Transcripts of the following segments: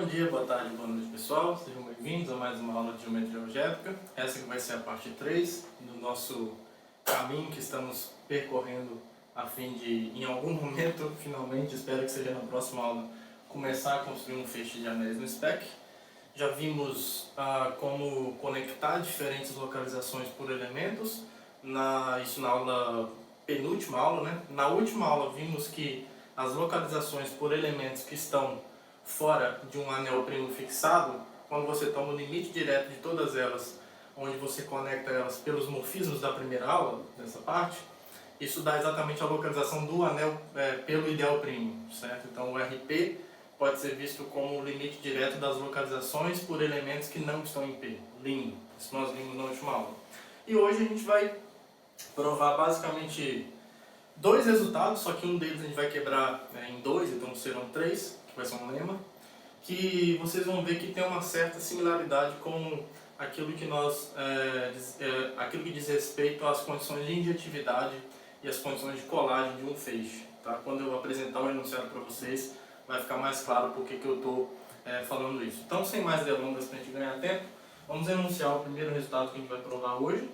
dia, boa tarde, boa noite pessoal, sejam bem-vindos a mais uma aula de Geometria Algébrica. Essa que vai ser a parte 3 do nosso caminho que estamos percorrendo a fim de, em algum momento, finalmente, espero que seja na próxima aula, começar a construir um feixe de anéis no SPEC. Já vimos como conectar diferentes localizações por elementos, isso na aula, penúltima aula, né? Na última aula vimos que as localizações por elementos que estão fora de um anel primo fixado, quando você toma o limite direto de todas elas, onde você conecta elas pelos morfismos da primeira aula, dessa parte, isso dá exatamente a localização do anel pelo ideal primo, certo? Então o RP pode ser visto como o limite direto das localizações por elementos que não estão em P, lindo, isso nós vimos na última aula. E hoje a gente vai provar basicamente dois resultados, só que um deles a gente vai quebrar em dois, então serão três, que vai ser um lema, que vocês vão ver que tem uma certa similaridade com aquilo que aquilo que diz respeito às condições de injetividade e as condições de colagem de um feixe. Tá? Quando eu apresentar o enunciado para vocês, vai ficar mais claro por que eu estou falando isso. Então, sem mais delongas para a gente ganhar tempo, vamos enunciar o primeiro resultado que a gente vai provar hoje,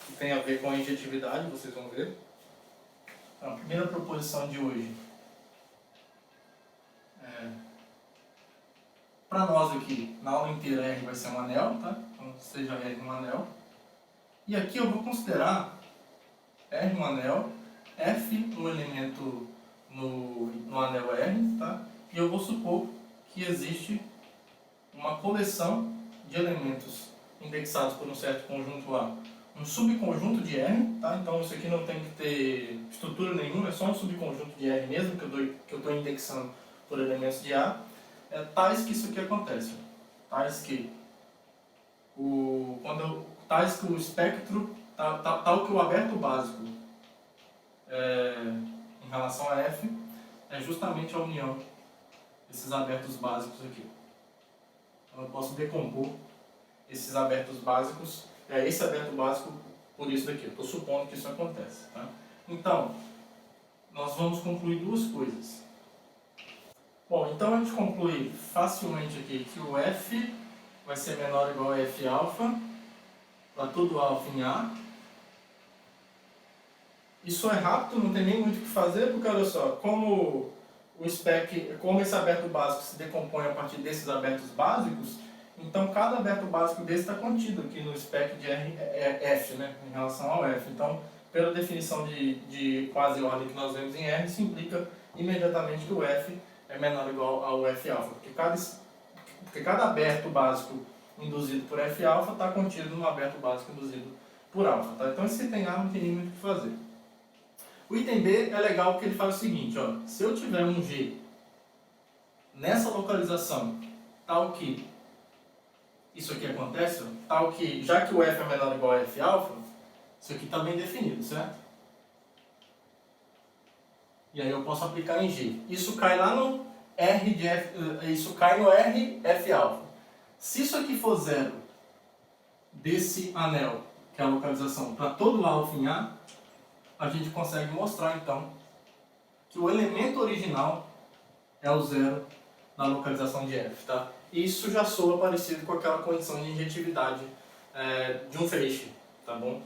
que tem a ver com a injetividade, vocês vão ver. Então, a primeira proposição de hoje para nós aqui, na aula inteira, R vai ser um anel, tá? Então, seja R um anel. E aqui eu vou considerar R um anel, F um elemento no anel R, tá? E eu vou supor que existe uma coleção de elementos indexados por um certo conjunto A, um subconjunto de R, tá? Então isso aqui não tem que ter estrutura nenhuma, é só um subconjunto de R mesmo que eu estou indexando por elementos de A, tais que isso aqui acontece, tais que o espectro, tal que o aberto básico em relação a F é justamente a união desses abertos básicos aqui. Então eu posso decompor esses abertos básicos, esse aberto básico por isso daqui. Eu estou supondo que isso acontece. Tá? Então, nós vamos concluir duas coisas. Bom, então a gente conclui facilmente aqui que o F vai ser menor ou igual a F alfa para todo alfa em A. Isso é rápido, não tem nem muito o que fazer, porque olha só, como esse aberto básico se decompõe a partir desses abertos básicos, então cada aberto básico desse está contido aqui no spec de F, né, em relação ao F. Então, pela definição de quase ordem que nós vemos em R, isso implica imediatamente que o F é menor ou igual ao F alfa, porque cada aberto básico induzido por F alfa está contido no aberto básico induzido por alfa. Tá? Então, esse item A não tem nem muito o que fazer. O item B é legal porque ele faz o seguinte, ó, se eu tiver um G nessa localização, tal que isso aqui acontece, tal que, já que o F é menor ou igual a F alfa, isso aqui está bem definido, certo? E aí eu posso aplicar em G. Isso cai lá no R de F, isso cai no R F alfa. Se isso aqui for zero desse anel, que é a localização, para todo alfa em A gente consegue mostrar então que o elemento original é o zero na localização de F, tá? Isso já soa parecido com aquela condição de injetividade de um feixe, tá bom?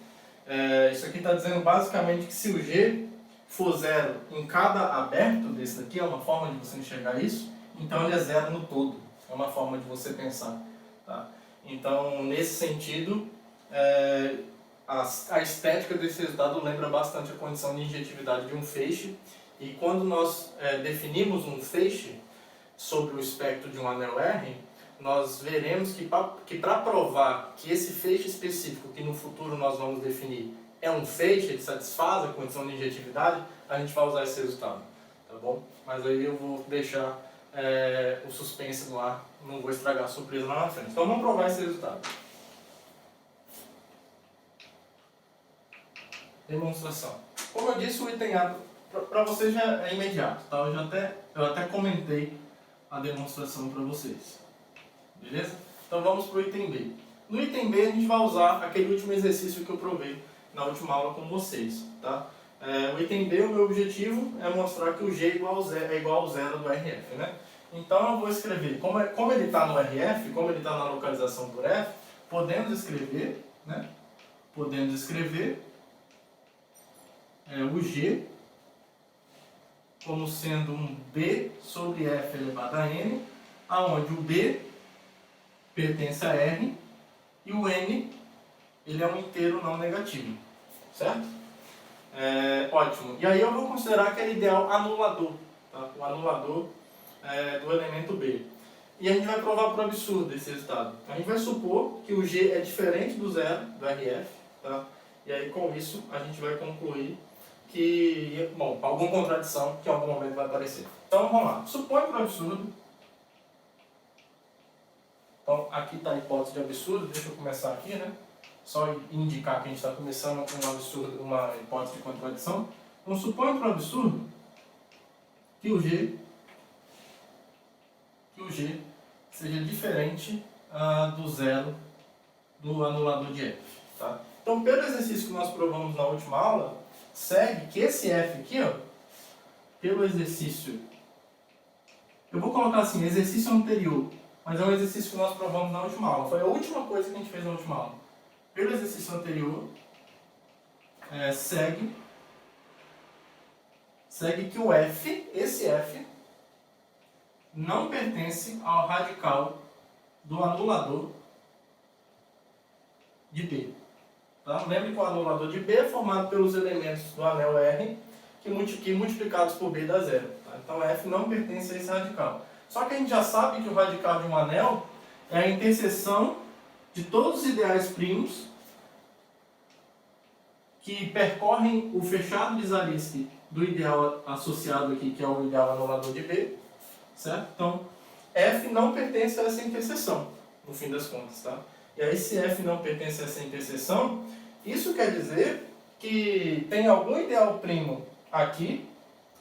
Isso aqui está dizendo basicamente que se o G for zero em cada aberto desse daqui, é uma forma de você enxergar isso, então ele é zero no todo, é uma forma de você pensar, tá? Então, nesse sentido, a estética desse resultado lembra bastante a condição de injetividade de um feixe, e quando nós definimos um feixe sobre o espectro de um anel R, nós veremos que para provar que esse feixe específico que no futuro nós vamos definir é um feixe, ele satisfaz a condição de injetividade, a gente vai usar esse resultado, tá bom? Mas aí eu vou deixar o suspense no ar, não vou estragar a surpresa lá na frente. Então vamos provar esse resultado. Demonstração. Como eu disse, o item A para vocês já é imediato, tá? Eu até comentei a demonstração para vocês. Beleza? Então vamos para o item B. No item B a gente vai usar aquele último exercício que eu provei na última aula com vocês, tá? O item B, o meu objetivo é mostrar que o G é igual ao zero do RF, né? Então eu vou escrever, como ele está no RF, como ele está na localização por F, podemos escrever, né? Podemos escrever o G como sendo um B sobre F elevado a N, aonde o B pertence a R e o N ele é um inteiro não negativo, certo? Ótimo. E aí eu vou considerar aquele ideal anulador, tá? O anulador do elemento B. E a gente vai provar por absurdo esse resultado. A gente vai supor que o G é diferente do zero, do RF, tá? E aí com isso a gente vai concluir que, bom, alguma contradição que em algum momento vai aparecer. Então vamos lá. Supõe por absurdo. Então aqui está a hipótese de absurdo. Deixa eu começar aqui, né? Só indicar que a gente está começando um absurdo, uma hipótese de contradição. Então supõe por absurdo que o G seja diferente do zero do anulador de F. Tá? Então, pelo exercício que nós provamos na última aula, segue que esse F aqui, ó, pelo exercício, eu vou colocar assim, exercício anterior, mas é um exercício que nós provamos na última aula. Foi a última coisa que a gente fez na última aula. Pelo exercício anterior, segue que o F, esse F, não pertence ao radical do anulador de B. Tá? Lembre que o anulador de B é formado pelos elementos do anel R que multiplicados por B dá zero. Tá? Então F não pertence a esse radical. Só que a gente já sabe que o radical de um anel é a interseção de todos os ideais primos que percorrem o fechado de Zariski do ideal associado aqui, que é o ideal anulador de B. Certo? Então, F não pertence a essa interseção, no fim das contas, tá? E aí, se F não pertence a essa interseção, isso quer dizer que tem algum ideal primo aqui,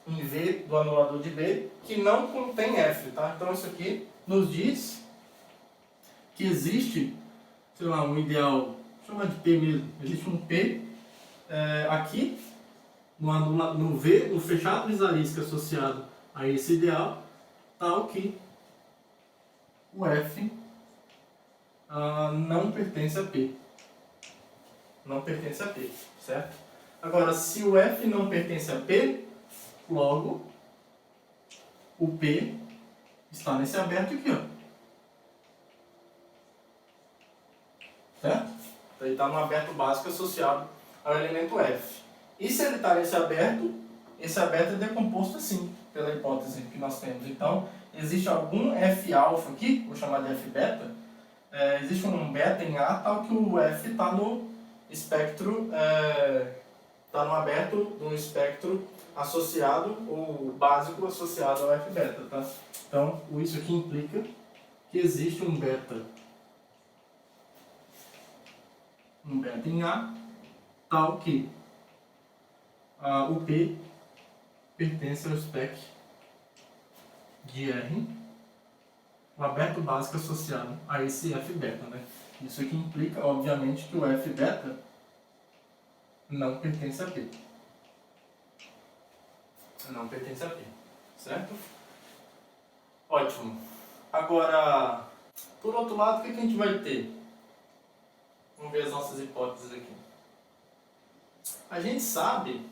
em V do anulador de B, que não contém F, tá? Então, isso aqui nos diz que existe, sei lá, um ideal, chama de P mesmo, existe um P aqui, no V, no fechado de Zariski associado a esse ideal, tal que o F não pertence a P. Não pertence a P, certo? Agora, se o F não pertence a P, logo o P está nesse aberto aqui, ó. Certo? Então, ele está no aberto básico associado ao elemento F. E se ele está nesse aberto, esse aberto é decomposto assim, pela hipótese que nós temos. Então, existe algum F alfa aqui, vou chamar de F beta, existe um beta em A tal que o F está no espectro, está no aberto de um espectro associado, ou básico associado ao F beta, tá? Então, isso aqui implica que existe um beta em A, tal que o P pertence ao spec de R, o aberto básico associado a esse F beta, né? Isso aqui implica, obviamente, que o F beta não pertence a P. Não pertence a P, certo? Ótimo. Agora, por outro lado, o que a gente vai ter? Vamos ver as nossas hipóteses aqui. A gente sabe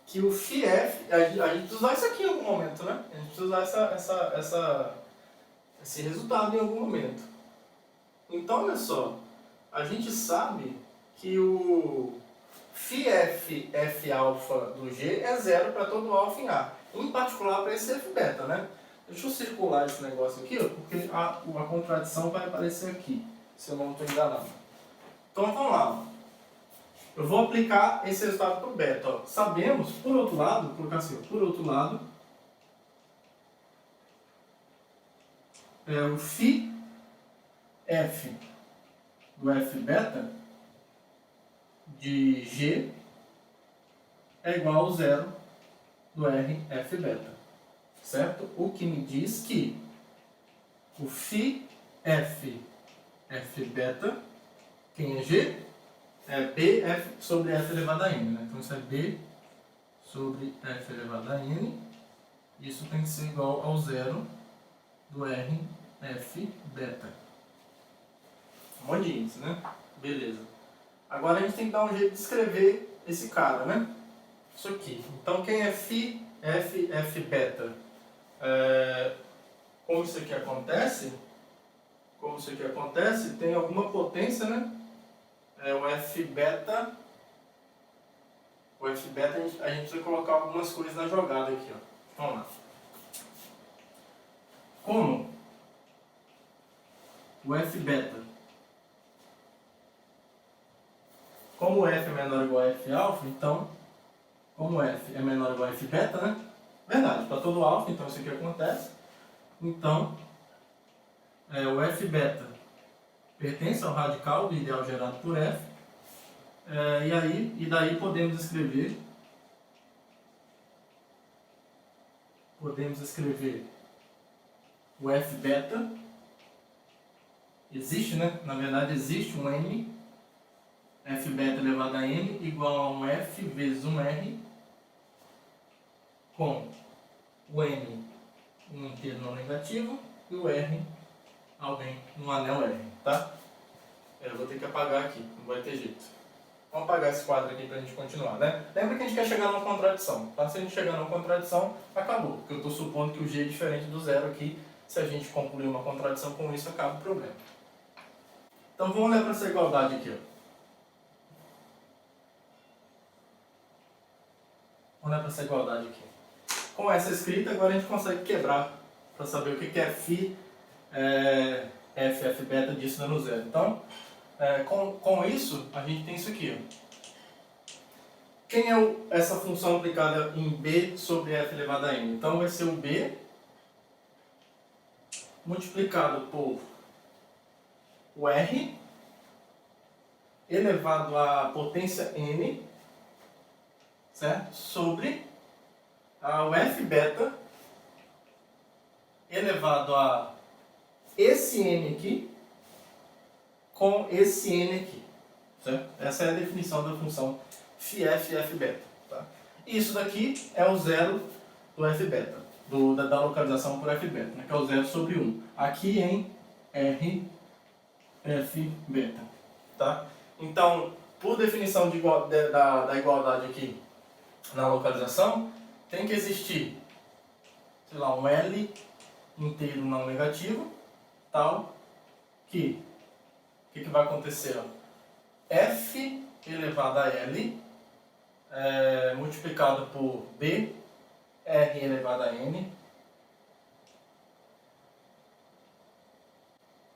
que o φF, a gente precisa usar isso aqui em algum momento, né? A gente precisa usar esse resultado em algum momento. Então, olha só, a gente sabe que o φF F alfa do G é zero para todo alfa em A, em particular para esse F beta, né? Deixa eu circular esse negócio aqui, ó, porque a contradição vai aparecer aqui, se eu não estou enganado. Então, vamos lá. Eu vou aplicar esse resultado para o beta. Ó. Sabemos, por outro lado, vou colocar assim, por outro lado, o φ F do F beta de G é igual ao zero do R F beta, certo? O que me diz que o φ F F beta, quem é G? É B F sobre F elevado a N, né? Então isso é B sobre F elevado a N Isso tem que ser igual ao zero do RF beta. Um monte de índice, né? Beleza. Agora a gente tem que dar um jeito de escrever esse cara, né? Isso aqui. Então quem é φ, F beta? Como isso aqui acontece? Tem alguma potência, né? O F beta. O F beta a gente precisa colocar algumas coisas na jogada aqui, ó. Vamos lá. Como o F beta, como o F é menor ou igual a F alfa, então, como o F é menor ou igual a F beta, né? Verdade, para todo alfa, então isso aqui acontece. Então, o F beta pertence ao radical do ideal gerado por F. E daí podemos escrever o F beta. Existe, né? Na verdade existe um N, F beta elevado a N igual a um F vezes um R, com o N um inteiro não negativo e o R alguém no anel R, tá? Eu vou ter que apagar aqui, não vai ter jeito. Vamos apagar esse quadro aqui pra gente continuar, né? Lembra que a gente quer chegar numa contradição, tá? Se a gente chegar numa contradição, acabou. Porque eu estou supondo que o G é diferente do zero aqui. Se a gente concluir uma contradição com isso, acaba o problema. Então vamos olhar para essa igualdade aqui, ó. Vamos olhar para essa igualdade aqui. Com essa escrita, agora a gente consegue quebrar para saber o que é φ, F beta disso dando zero. Então, com isso, a gente tem isso aqui, ó. Quem é essa função aplicada em B sobre F elevado a N? Então vai ser o B multiplicado por o R elevado à potência N, certo? Sobre o F beta elevado a esse N aqui com esse N aqui, certo? Essa é a definição da função φ F e F beta, tá? E isso daqui é o zero do F beta, da localização por F beta, né? Que é o zero sobre 1, aqui em R F beta, tá? Então, por definição da igualdade aqui na localização, tem que existir, sei lá, um L inteiro não negativo, tal que o que vai acontecer? Ó? F elevado a L multiplicado por B R elevado a N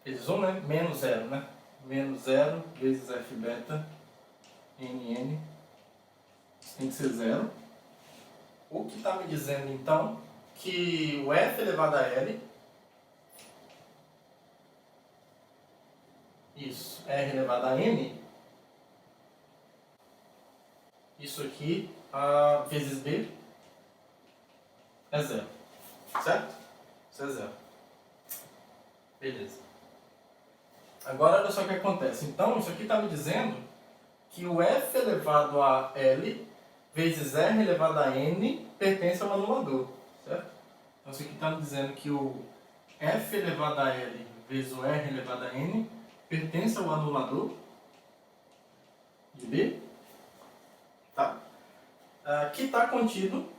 vezes 1, né? Menos 0, né? Menos 0 vezes F beta NN. Isso tem que ser 0. O que está me dizendo, então, que o F elevado a L, isso, R elevado a N, isso aqui, vezes B, é 0. Certo? Isso é 0. Beleza. Agora, olha só o que acontece. Então, isso aqui está me dizendo que o F elevado a L vezes R elevado a N pertence ao anulador, certo? Então, isso aqui está me dizendo que o F elevado a L vezes o R elevado a N pertence ao anulador de B, tá? Que está contido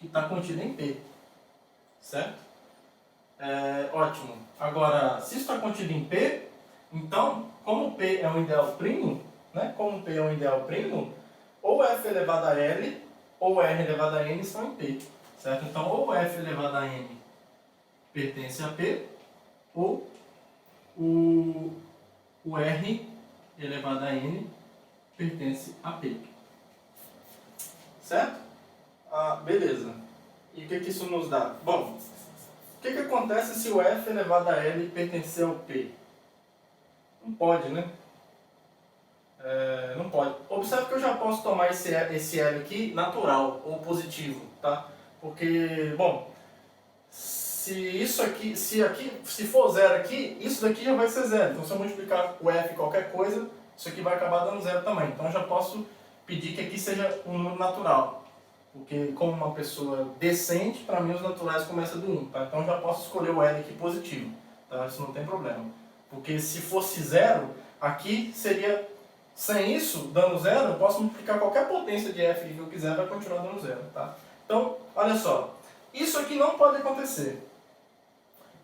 em P, certo? Ótimo. Agora, se isso está contido em P, então, como P é um ideal primo, né? Ou F elevado a L ou R elevado a N estão em P, certo? Então, ou F elevado a N pertence a P, ou o R elevado a N pertence a P. Certo? Beleza. E o que isso nos dá? Bom, o que acontece se o F elevado a L pertencer ao P? Não pode, né? Não pode. Observe que eu já posso tomar esse L aqui natural, ou positivo, tá? Porque, bom, se for 0 aqui, isso daqui já vai ser 0. Então, se eu multiplicar o F qualquer coisa, isso aqui vai acabar dando 0 também. Então, eu já posso pedir que aqui seja um número natural. Porque como uma pessoa decente, para mim os naturais começam do 1, tá? Então eu já posso escolher o L aqui positivo, tá? Isso não tem problema. Porque se fosse 0, aqui seria, sem isso, dando 0, eu posso multiplicar qualquer potência de f que eu quiser, vai continuar dando 0, tá? Então, olha só, isso aqui não pode acontecer.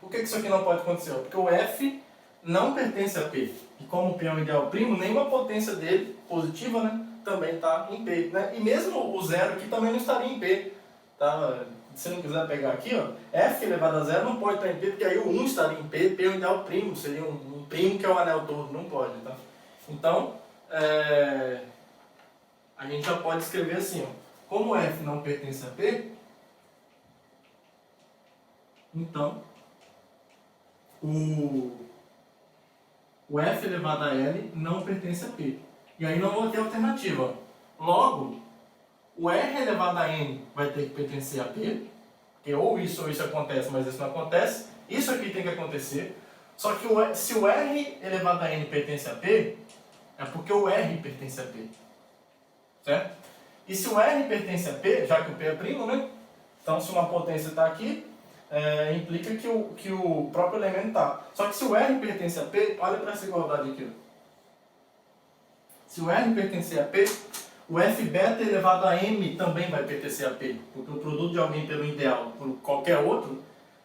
Por que isso aqui não pode acontecer? Porque o f não pertence a P. E como o P é um ideal primo, nenhuma potência dele, positiva, né, também está em P. Né? E mesmo o 0 aqui também não estaria em P. Tá? Se não quiser pegar aqui, ó, f elevado a 0 não pode estar em P, porque aí o 1 estaria em P, P é um ideal primo, seria um primo que é o anel todo, não pode. Tá? Então, a gente já pode escrever assim, ó, como f não pertence a P, então o f elevado a L não pertence a P. E aí não vou ter alternativa. Logo, o R elevado a N vai ter que pertencer a P, porque ou isso acontece, mas isso não acontece. Isso aqui tem que acontecer. Só que se o R elevado a N pertence a P, é porque o R pertence a P. Certo? E se o R pertence a P, já que o P é primo, né? Então se uma potência está aqui, implica que o próprio elemento está. Só que se o R pertence a P, olha para essa igualdade aqui. Se o R pertencer a P, o F beta elevado a M também vai pertencer a P. Porque o produto de alguém pelo ideal por qualquer outro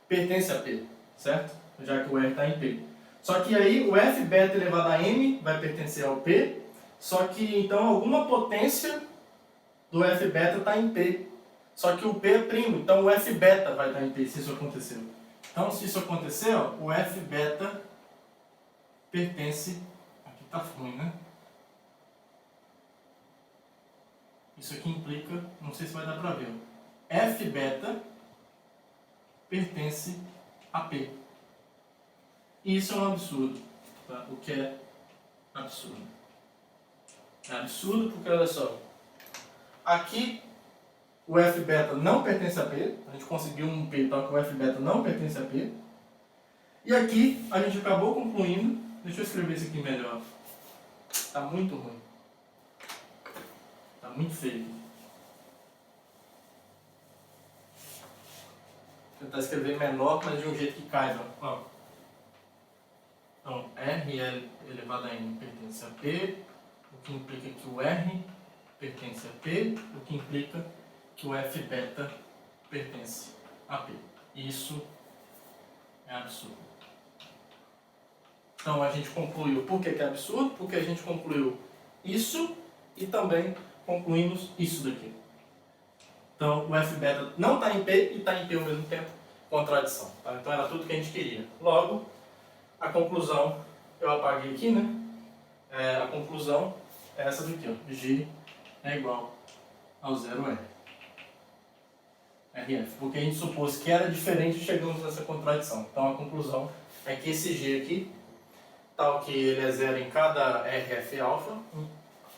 pertence a P. Certo? Já que o R está em P. Só que aí o F beta elevado a M vai pertencer ao P. Só que então alguma potência do F beta está em P. Só que o P é primo, então o F beta vai estar em P se isso aconteceu. Então se isso acontecer, ó, o F beta pertence... Aqui está ruim, né? Isso aqui implica, não sei se vai dar para ver, F beta pertence a P. E isso é um absurdo. Tá? O que é absurdo? É absurdo porque, olha só, aqui o F beta não pertence a P, a gente conseguiu um P, então o F beta não pertence a P. E aqui a gente acabou concluindo, deixa eu escrever isso aqui melhor, está muito ruim. Está muito feio. Vou tentar escrever menor, mas de um jeito que caiba. Ó. Então, RL elevado a N pertence a P, o que implica que o R pertence a P, o que implica que o F beta pertence a P. Isso é absurdo. Então a gente concluiu por que é absurdo, porque a gente concluiu isso e também concluímos isso daqui. Então o F beta não está em P e está em P ao mesmo tempo, contradição. Tá? Então era tudo que a gente queria. Logo, a conclusão, eu apaguei aqui, né? A conclusão é essa daqui, ó. G é igual ao 0R. RF. Porque a gente supôs que era diferente e chegamos nessa contradição. Então a conclusão é que esse G aqui, tal que ele é 0 em cada RF alfa,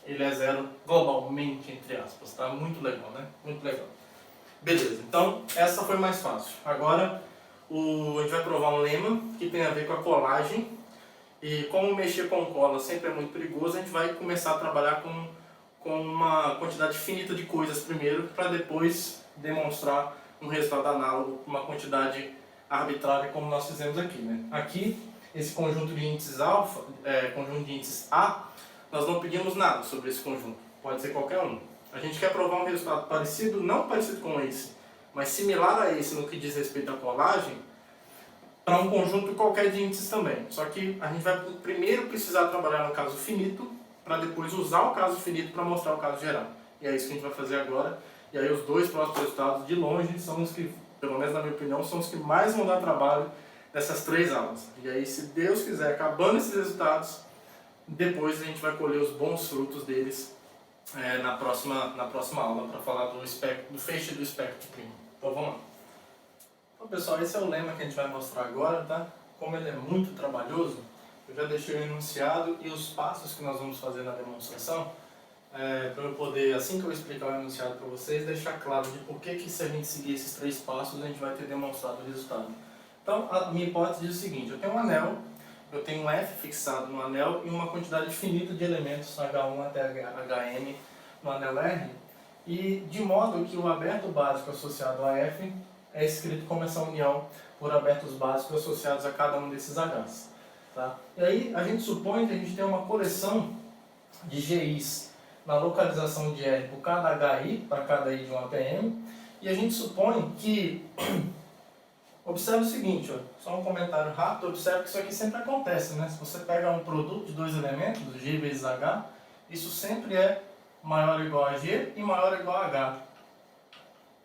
ele é 0 globalmente, entre aspas. Tá? Muito legal, né? Muito legal. Beleza, então essa foi mais fácil. Agora a gente vai provar um lema que tem a ver com a colagem. E como mexer com cola sempre é muito perigoso, a gente vai começar a trabalhar com uma quantidade finita de coisas primeiro, para depois demonstrar um resultado análogo com uma quantidade arbitrária como nós fizemos aqui. Né? Aqui, esse conjunto de índices alfa, conjunto de índices A, nós não pedimos nada sobre esse conjunto, pode ser qualquer um. A gente quer provar um resultado parecido, não parecido com esse, mas similar a esse no que diz respeito à colagem, para um conjunto qualquer de índices também. Só que a gente vai primeiro precisar trabalhar no caso finito, para depois usar o caso finito para mostrar o caso geral. E é isso que a gente vai fazer agora. E aí os dois próximos resultados, de longe, são os que, pelo menos na minha opinião, são os que mais vão dar trabalho dessas 3 aulas. E aí, se Deus quiser, acabando esses resultados, depois a gente vai colher os bons frutos deles na próxima aula, para falar do feixe do espectro primo. Então vamos lá. Então pessoal, esse é o lema que a gente vai mostrar agora, tá? Como ele é muito trabalhoso, eu já deixei o enunciado e os passos que nós vamos fazer na demonstração, para eu poder, assim que eu explicar o enunciado para vocês, deixar claro de por que se a gente seguir esses 3 passos, a gente vai ter demonstrado o resultado. Então, a minha hipótese diz o seguinte: eu tenho um anel, eu tenho um F fixado no anel e uma quantidade finita de elementos H1 até Hn no anel R, e de modo que o aberto básico associado a F é escrito como essa união por abertos básicos associados a cada um desses H's. Tá? E aí a gente supõe que a gente tem uma coleção de GIs na localização de R por cada HI, para cada I de um APM, e a gente supõe que, observe o seguinte, ó, só um comentário rápido, observe que isso aqui sempre acontece, né? Se você pega um produto de dois elementos, G vezes H, isso sempre é maior ou igual a G e maior ou igual a H.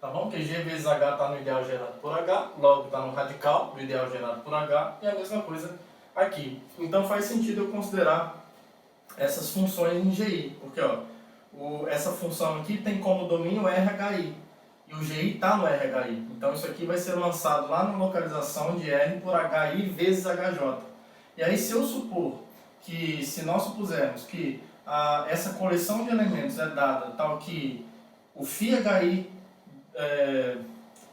Tá bom? Porque G vezes H está no ideal gerado por H, logo está no radical do ideal gerado por H, e a mesma coisa aqui. Então faz sentido eu considerar essas funções em GI, porque ó, essa função aqui tem como domínio RHI, e o GI está no RHI. Então isso aqui vai ser lançado lá na localização de R por HI vezes HJ. E aí se eu supor que, se nós supusermos que essa coleção de elementos é dada tal que o φHI,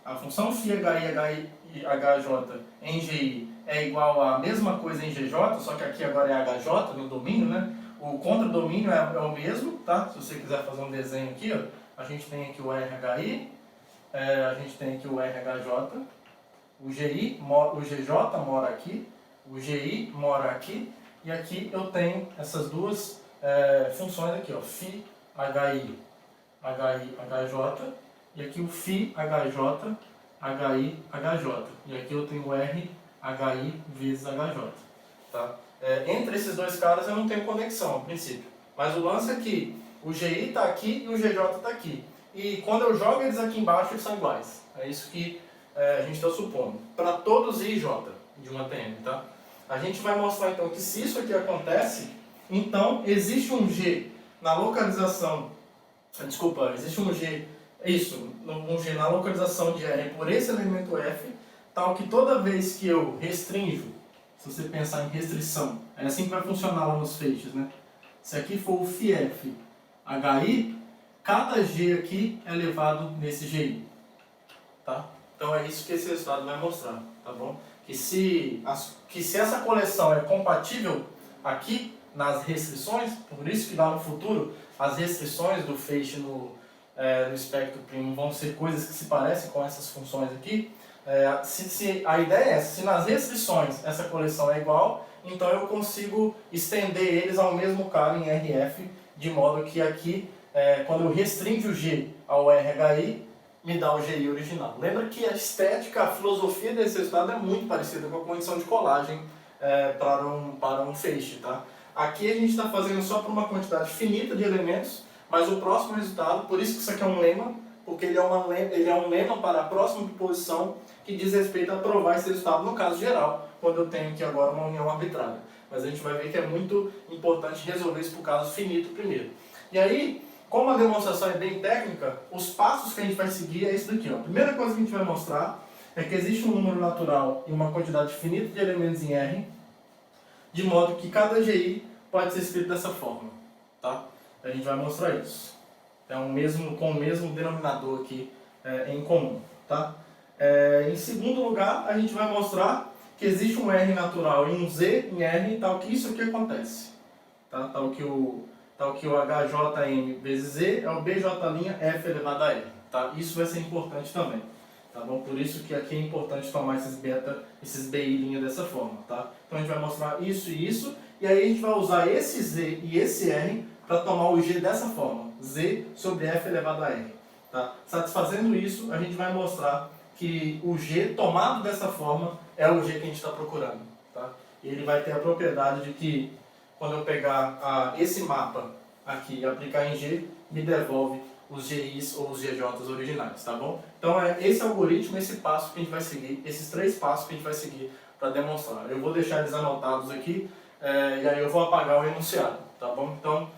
a função φHI e HJ em GI é igual à mesma coisa em GJ, só que aqui agora é HJ no domínio, né? O contradomínio é o mesmo, tá? Se você quiser fazer um desenho aqui, ó, a gente tem aqui o RHI, a gente tem aqui o RHJ, o GI, o GJ mora aqui, o GI mora aqui, e aqui eu tenho essas duas funções aqui, ó, φHI, HJ, e aqui o φHJ, HI, HJ, e aqui eu tenho o RHI vezes HJ, tá? Entre esses dois caras eu não tenho conexão, a princípio. Mas o lance é que o GI está aqui e o GJ está aqui. E quando eu jogo eles aqui embaixo, eles são iguais. É isso que a gente está supondo. Para todos I e J de uma TM, tá? A gente vai mostrar então que se isso aqui acontece, então existe um G na localização... Desculpa, existe um G... um G na localização de R por esse elemento F, tal que toda vez que eu restringo, se você pensar em restrição, é assim que vai funcionar lá nos feixes, né? Se aqui for o φF HI, cada G aqui é levado nesse GI, tá? Então é isso que esse resultado vai mostrar, tá bom? Que se essa coleção é compatível aqui nas restrições, por isso que lá no futuro as restrições do feixe no espectro primo vão ser coisas que se parecem com essas funções aqui. A ideia é, se nas restrições essa coleção é igual, então eu consigo estender eles ao mesmo cara em RF, de modo que aqui, quando eu restringo o G ao RHI, me dá o GI original. Lembra que a estética, a filosofia desse resultado é muito parecida com a condição de colagem para um feixe, tá? Aqui a gente está fazendo só para uma quantidade finita de elementos, mas o próximo resultado, por isso que isso aqui é um lema, porque ele é um lema para a próxima posição que diz respeito a provar esse resultado no caso geral, quando eu tenho aqui agora uma união arbitrária. Mas a gente vai ver que é muito importante resolver isso para o caso finito primeiro. E aí, como a demonstração é bem técnica, os passos que a gente vai seguir é isso daqui, ó. A primeira coisa que a gente vai mostrar é que existe um número natural e uma quantidade finita de elementos em R, de modo que cada GI pode ser escrito dessa forma, tá? A gente vai mostrar isso. É com o mesmo denominador aqui em comum, tá? Em segundo lugar, a gente vai mostrar que existe um R natural e um Z em R, tal que isso aqui acontece, tá? Tal que o HJM vezes Z é o BJ' F elevado a R, tá? Isso vai ser importante também, tá bom? Por isso que aqui é importante tomar esses BI' dessa forma, tá? Então a gente vai mostrar isso e isso, e aí a gente vai usar esse Z e esse R para tomar o G dessa forma, Z sobre F elevado a R, tá? Satisfazendo isso, a gente vai mostrar que o G tomado dessa forma é o G que a gente está procurando, tá? E ele vai ter a propriedade de que, quando eu pegar esse mapa aqui e aplicar em G, me devolve os GIs ou os GJs originais, tá bom? Então é esse algoritmo, esse passo que a gente vai seguir, esses três passos que a gente vai seguir para demonstrar. Eu vou deixar eles anotados aqui, e aí eu vou apagar o enunciado, tá bom? Então,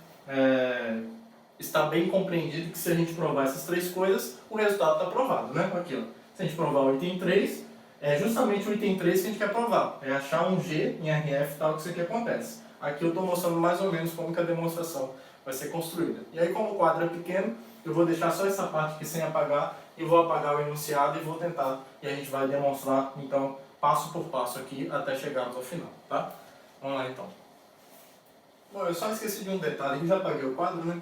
está bem compreendido que se a gente provar essas três coisas, o resultado está provado, né? Aqui, ó. Se a gente provar o item 3, é justamente o item 3 que a gente quer provar. É achar um G em RF tal que isso aqui acontece. Aqui eu estou mostrando mais ou menos como que a demonstração vai ser construída. E aí, como o quadro é pequeno, eu vou deixar só essa parte aqui sem apagar, e vou apagar o enunciado e vou tentar. E a gente vai demonstrar, então, passo por passo aqui, até chegarmos ao final, tá? Vamos lá, então. Bom, eu só esqueci de um detalhe, eu já apaguei o quadro, né?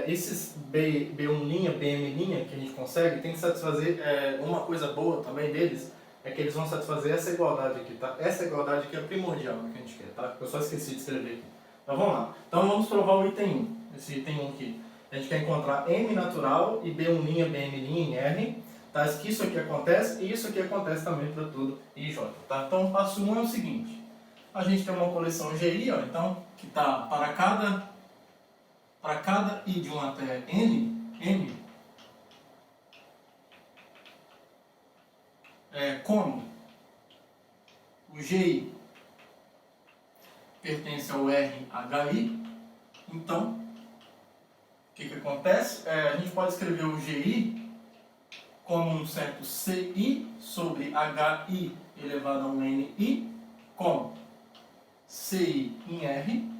esses B1', BM' que a gente consegue, tem que satisfazer uma coisa boa também deles, é que eles vão satisfazer essa igualdade aqui, tá? Essa igualdade aqui é primordial que a gente quer, tá? Eu só esqueci de escrever aqui. Então vamos lá. Então vamos provar o item 1, esse item 1 aqui. A gente quer encontrar M natural e B1', BM' em R, tá? Que isso aqui acontece e isso aqui acontece também para tudo em J, tá? Então o passo 1 é o seguinte. A gente tem uma coleção GI, ó, então, que está para cada I de 1 até N, M, como o GI pertence ao RHI, então, o que acontece? A gente pode escrever o GI como um certo CI sobre HI elevado a um NI, como CI em R,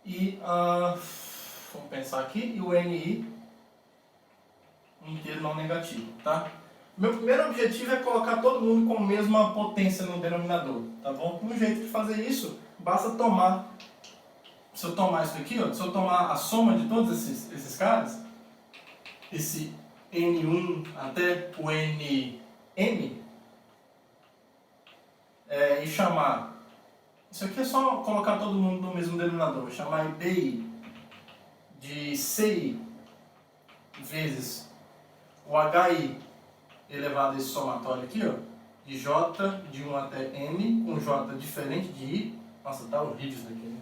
e, vamos pensar aqui, e o NI inteiro não negativo, tá? Meu primeiro objetivo é colocar todo mundo com a mesma potência no denominador, tá bom? Um jeito de fazer isso, basta tomar, se eu tomar isso aqui, ó, se eu tomar a soma de todos esses caras, esse N1 até o NM, e chamar, isso aqui é só colocar todo mundo no mesmo denominador, vou chamar BI de CI vezes o HI elevado a esse somatório aqui, ó, de J de 1 até M, com J diferente de I. Nossa, tá horrível isso daqui, né?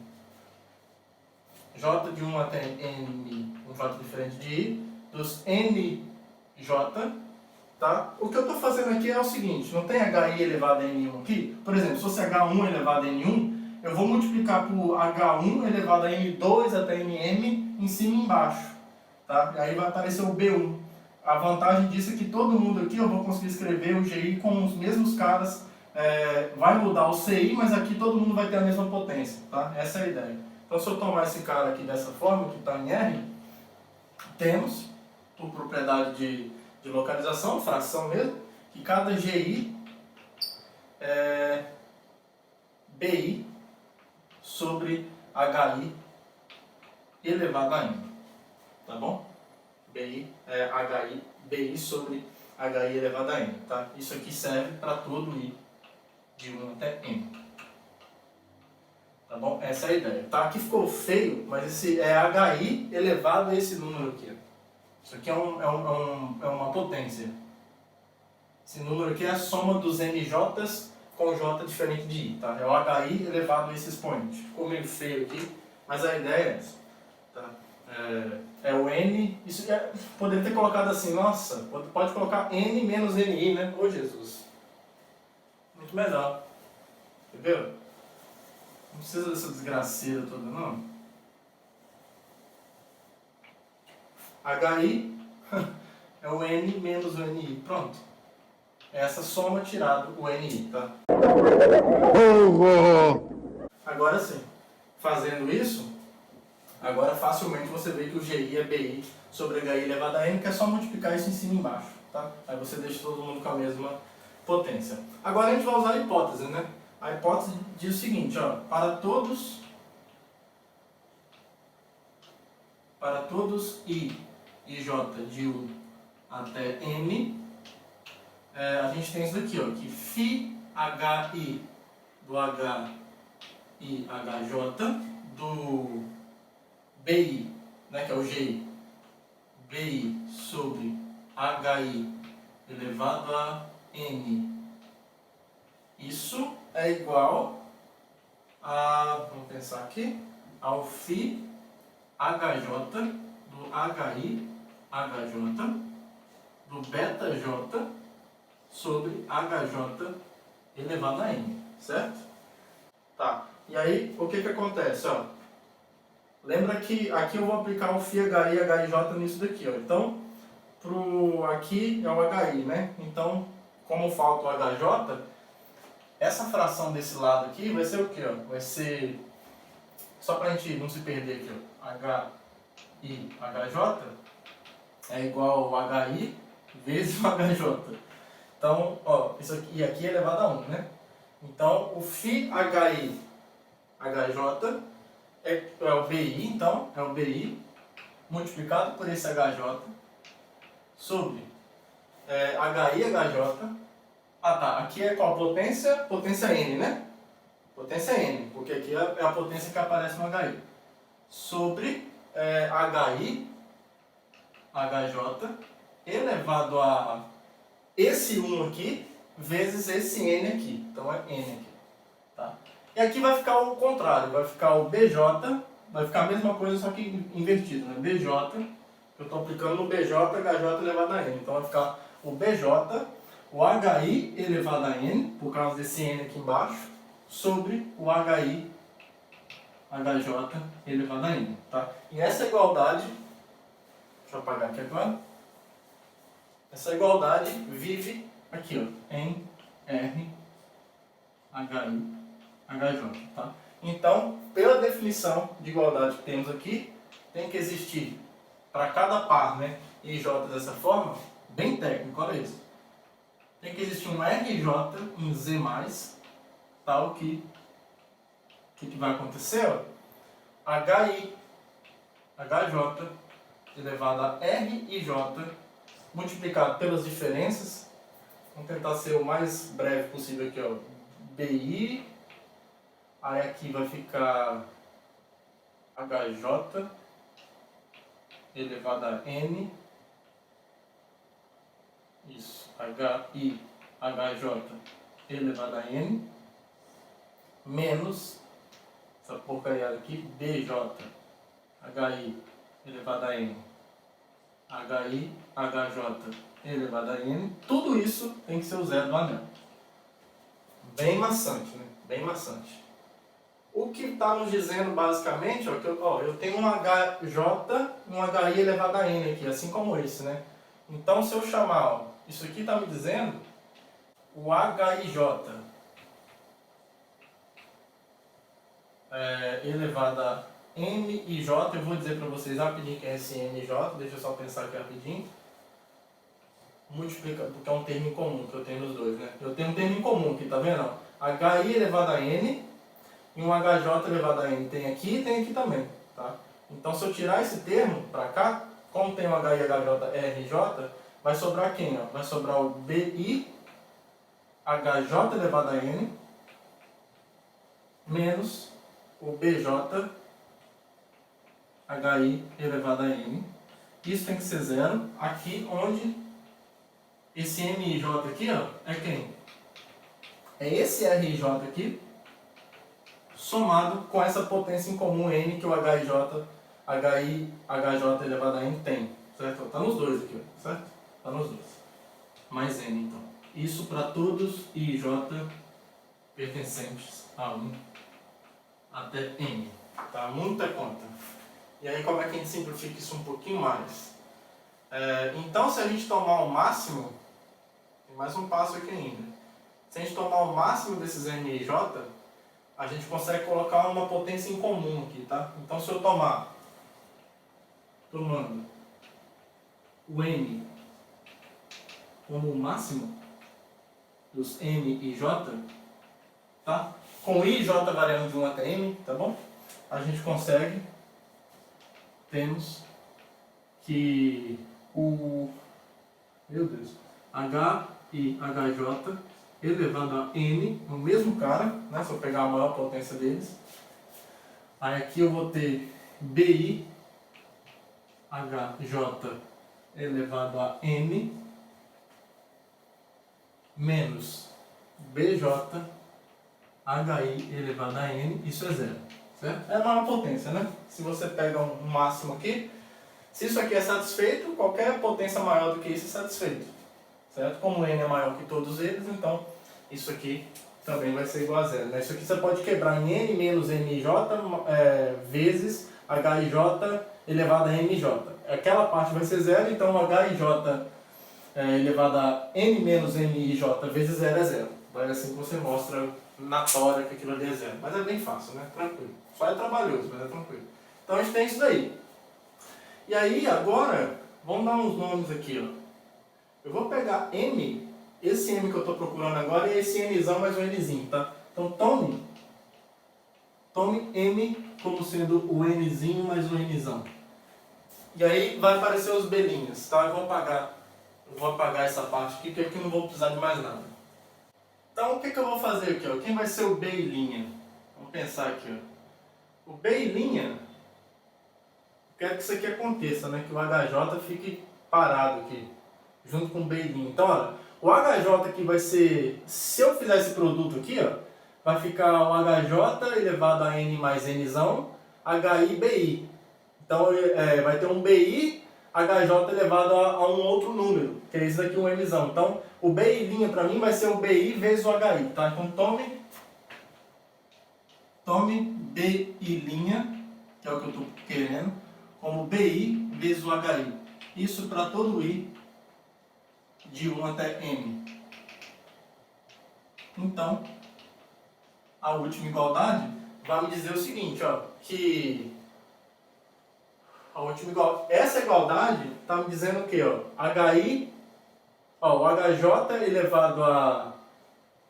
J de 1 até N, com J diferente de I, dos NJ, tá? O que eu estou fazendo aqui é o seguinte, não tem HI elevado a N1 aqui? Por exemplo, se fosse H1 elevado a N1, eu vou multiplicar por H1 elevado a N2 até NM em cima e embaixo, tá? E aí vai aparecer o B1. A vantagem disso é que todo mundo aqui eu vou conseguir escrever o GI com os mesmos caras, vai mudar o CI, mas aqui todo mundo vai ter a mesma potência, tá? Essa é a ideia. Então se eu tomar esse cara aqui dessa forma, que está em R, temos, por propriedade de localização, fração mesmo, que cada GI é BI sobre HI elevado a N, tá bom? BI é BI sobre HI elevado a N, tá? Isso aqui serve para todo I de 1 até N. Tá bom? Essa é a ideia. Tá? Aqui ficou feio, mas esse é HI elevado a esse número aqui. Isso aqui é uma potência. Esse número aqui é a soma dos NJs com J diferente de I, tá? É o HI elevado a esse expoente. Ficou meio feio aqui, mas a ideia é essa. Tá? É o N, isso poderia ter colocado assim, nossa, pode colocar N menos NI, né? Ô Jesus. Muito melhor. Entendeu? Não precisa dessa desgraceira toda, não. HI é o N menos o NI. Pronto. É essa soma tirado o NI, tá? Agora sim, fazendo isso, agora facilmente você vê que o GI é BI sobre HI elevado a N, que é só multiplicar isso em cima e embaixo, tá? Aí você deixa todo mundo com a mesma potência. Agora a gente vai usar a hipótese, né? A hipótese diz o seguinte, ó, para todos I e J de 1 até N, a gente tem isso daqui, ó, que φ HI do HI HJ do BI, né, que é o GI, BI sobre HI elevado a N, isso é igual a, vamos pensar aqui, ao φ HJ do HI HJ do beta J sobre HJ elevado a N, certo? Tá, e aí o que acontece, ó? Lembra que aqui eu vou aplicar o φ HI HJ nisso daqui, ó. Então, aqui é o HI, né? Então, como falta o HJ, essa fração desse lado aqui vai ser o que, ó? Vai ser, só pra gente não se perder aqui, ó, HI HJ é igual ao HI vezes o HJ. Então, ó, isso aqui, e aqui é elevado a 1, né? Então, o φ HI HJ é o BI, então, é o BI multiplicado por esse HJ sobre HI HJ. Ah tá, aqui é qual potência? Potência N, né? Potência N, porque aqui é a potência que aparece no HI. Sobre HI HJ elevado a esse 1 aqui vezes esse N aqui. Então é N aqui. Tá? E aqui vai ficar o contrário, vai ficar o BJ, vai ficar a mesma coisa só que invertido, né? BJ, eu estou aplicando no BJ, HJ elevado a N. Então vai ficar o BJ, o HI elevado a N, por causa desse N aqui embaixo, sobre o HI HJ elevado a N. Tá? E essa igualdade, deixa eu apagar aqui agora, essa igualdade vive aqui, ó, em R, HI, HJ, tá? Então, pela definição de igualdade que temos aqui, tem que existir para cada par, né, IJ dessa forma, bem técnico, olha isso. Tem que existir um RJ em Z+, tal que vai acontecer, ó? HI, HJ elevado a RIJ multiplicado pelas diferenças. Vamos tentar ser o mais breve possível aqui, ó. BI, aí aqui vai ficar HJ elevado a N, isso, HI, HJ elevado a N, menos, essa porcaria aqui, BJ, HI elevado a N, HI, HJ elevado a N, tudo isso tem que ser o zero do anel. Bem maçante, né? Bem maçante. O que está nos dizendo basicamente, ó, que eu tenho um HJ e um HI elevado a N aqui, assim como esse, né? Então se eu chamar, ó, isso aqui está me dizendo o HIJ elevado a NIJ, eu vou dizer para vocês rapidinho que é esse NJ, deixa eu só pensar aqui rapidinho. Multiplica, porque é um termo em comum que eu tenho nos dois, né? Eu tenho um termo em comum aqui, tá vendo? HI elevado a N e um HJ elevado a N tem aqui e tem aqui também, tá? Então se eu tirar esse termo para cá, como tem o HI, HJ, RJ, vai sobrar quem? Ó? Vai sobrar o BI HJ elevado a N menos o BJ HI elevado a N. Isso tem que ser zero. Aqui onde esse NIJ aqui, ó, é quem? É esse RIJ aqui, somado com essa potência em comum N que o HI, HJ elevado a N tem. Certo? Está nos dois aqui, ó, certo? Está nos dois. Mais N, então. Isso para todos IJ pertencentes a 1 até N. Tá? Muita conta. E aí como é que a gente simplifica isso um pouquinho mais? Então se a gente tomar o máximo, tem mais um passo aqui ainda. Se a gente tomar o máximo desses NIJ, a gente consegue colocar uma potência em comum aqui, tá? Então se eu tomando o N como o máximo dos N e J, tá? Com I e J variando de 1 até M, tá bom? A gente consegue, temos que meu Deus, H e HJ elevado a N, no mesmo cara, né? Se eu pegar a maior potência deles, aí aqui eu vou ter BI HJ elevado a N menos BJ HI elevado a N, isso é zero, certo? É a maior potência, né? Se você pega um máximo aqui, se isso aqui é satisfeito, qualquer potência maior do que isso é satisfeito, certo? Como N é maior que todos eles, então isso aqui também vai ser igual a zero, né? Isso aqui você pode quebrar em N menos NJ vezes HIJ elevado a NJ. Aquela parte vai ser zero, então HIJ elevado a N menos NIJ vezes zero é zero. Vai assim que você mostra na tora que aquilo ali é zero. Mas é bem fácil, né? Tranquilo. Só é trabalhoso, mas é tranquilo. Então a gente tem isso daí. E aí agora, vamos dar uns nomes aqui, ó. Eu vou pegar M, esse M que eu estou procurando agora e esse Nzão mais um Nzinho, tá? Então tome M como sendo o Nzinho mais o Nzão. E aí vai aparecer os belinhos, tá? Eu vou apagar essa parte aqui, porque aqui eu não vou precisar de mais nada. Então o que eu vou fazer aqui, ó? Quem vai ser o B'? Vamos pensar aqui, ó. O B', quero que isso aqui aconteça, né? Que o HJ fique parado aqui, junto com o B'. Então, olha, o HJ aqui vai ser, se eu fizer esse produto aqui, ó, vai ficar o HJ elevado a N mais Nzão, HI, BI. Então, vai ter um BI, HJ elevado a um outro número, que é esse daqui, um Mzão. Então, o BI' para mim vai ser o BI vezes o HI, tá? Então, tome BI', que é o que eu estou querendo, como BI vezes o HI. Isso para todo I de 1 até M. Então, a última igualdade vai me dizer o seguinte, ó, que essa igualdade está me dizendo o quê? Ó, HI, ó, o HJ elevado a...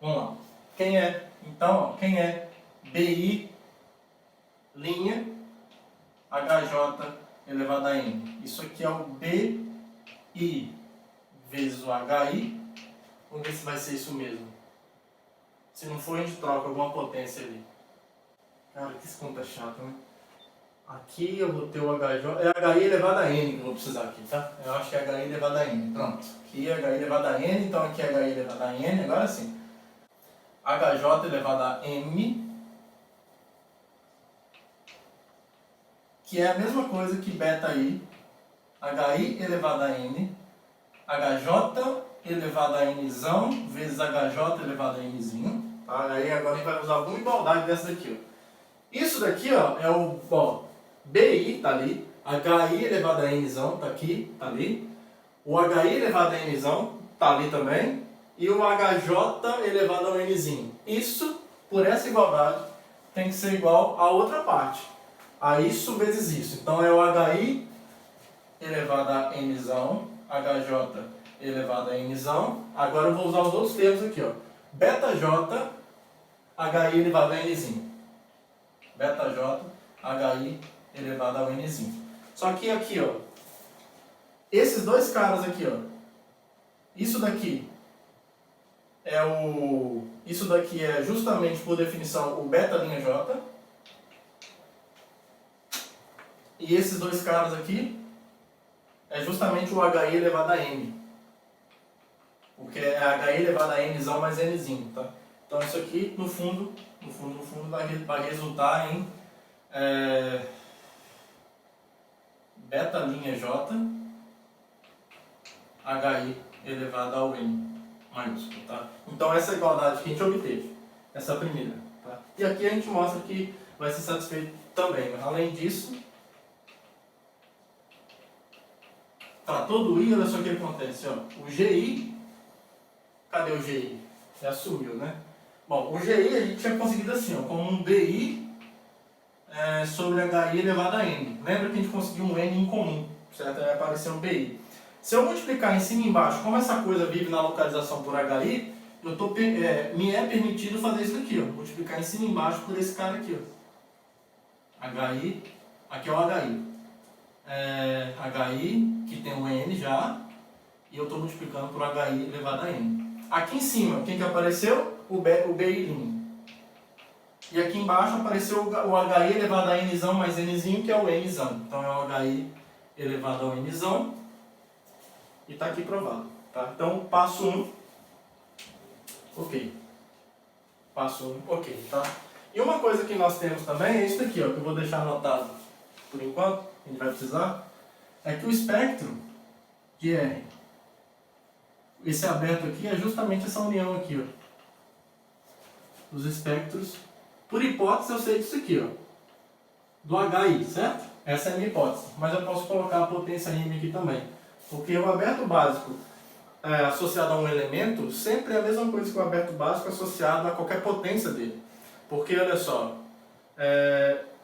Vamos lá. Quem é? Então, ó, quem é BI', HJ elevado a N. Isso aqui é o BI vezes o HI. Vamos ver se vai ser isso mesmo. Se não for, a gente troca alguma potência ali. Cara, que conta chata, né? Aqui eu vou ter o HJ, é HI elevado a N que eu vou precisar aqui, tá? Eu acho que é HI elevado a N, pronto. Aqui é HI elevado a N, então aqui é HI elevado a N, agora sim. HJ elevado a M, que é a mesma coisa que beta-I, HI elevado a N, HJ elevado a Nzão, vezes HJ elevado a Nzinho. Tá? Aí agora a gente vai usar alguma igualdade dessa daqui, ó. Isso daqui, ó, é o... Ó, BI tá ali, HI elevado a Nzão tá aqui, tá ali, o HI elevado a Nzão tá ali também, e o HJ elevado ao Nzinho. Isso, por essa igualdade, tem que ser igual a outra parte, a isso vezes isso. Então é o HI elevado a Nzão, HJ elevado a Nzão. Agora eu vou usar os outros termos aqui, ó. Beta J, HI elevado a Nzinho. Beta J, HI elevado ao Nzinho. Só que aqui, ó, esses dois caras aqui, ó, isso daqui é justamente, por definição, o beta'J. E esses dois caras aqui é justamente o HI elevado a N. O que é HI elevado a Nzão mais Nzinho, tá? Então isso aqui, no fundo vai resultar em beta'J HI elevado ao N maiúsculo, tá? Então essa é a igualdade que a gente obteve, essa primeira, tá? E aqui a gente mostra que vai ser satisfeito também. Além disso, para todo I, olha só o que acontece, ó. O GI, cadê o GI? Já sumiu, né? Bom, o GI a gente tinha conseguido assim, ó, como um BI sobre HI elevado a N. Lembra que a gente conseguiu um N em comum, certo? Aí apareceu um BI. Se eu multiplicar em cima e embaixo, como essa coisa vive na localização por HI, me é permitido fazer isso aqui, ó, multiplicar em cima e embaixo por esse cara aqui, ó. HI, aqui é o HI. HI, que tem um N já, e eu estou multiplicando por HI elevado a N. Aqui em cima, quem que apareceu? O BI'. E aqui embaixo apareceu o HI elevado a Nzão mais Nzinho, que é o Nzão. Então é o HI elevado ao Nzão. E está aqui provado. Tá? Então, passo 1. Ok. Passo 1. Ok. Tá? E uma coisa que nós temos também é isso daqui, ó, que eu vou deixar anotado por enquanto, a gente vai precisar, é que o espectro de R, esse aberto aqui, é justamente essa união aqui, ó. Os espectros, por hipótese eu sei disso aqui, ó, do HI, certo? Essa é a minha hipótese, mas eu posso colocar a potência M aqui também, porque o aberto básico associado a um elemento sempre é a mesma coisa que o aberto básico associado a qualquer potência dele, porque olha só,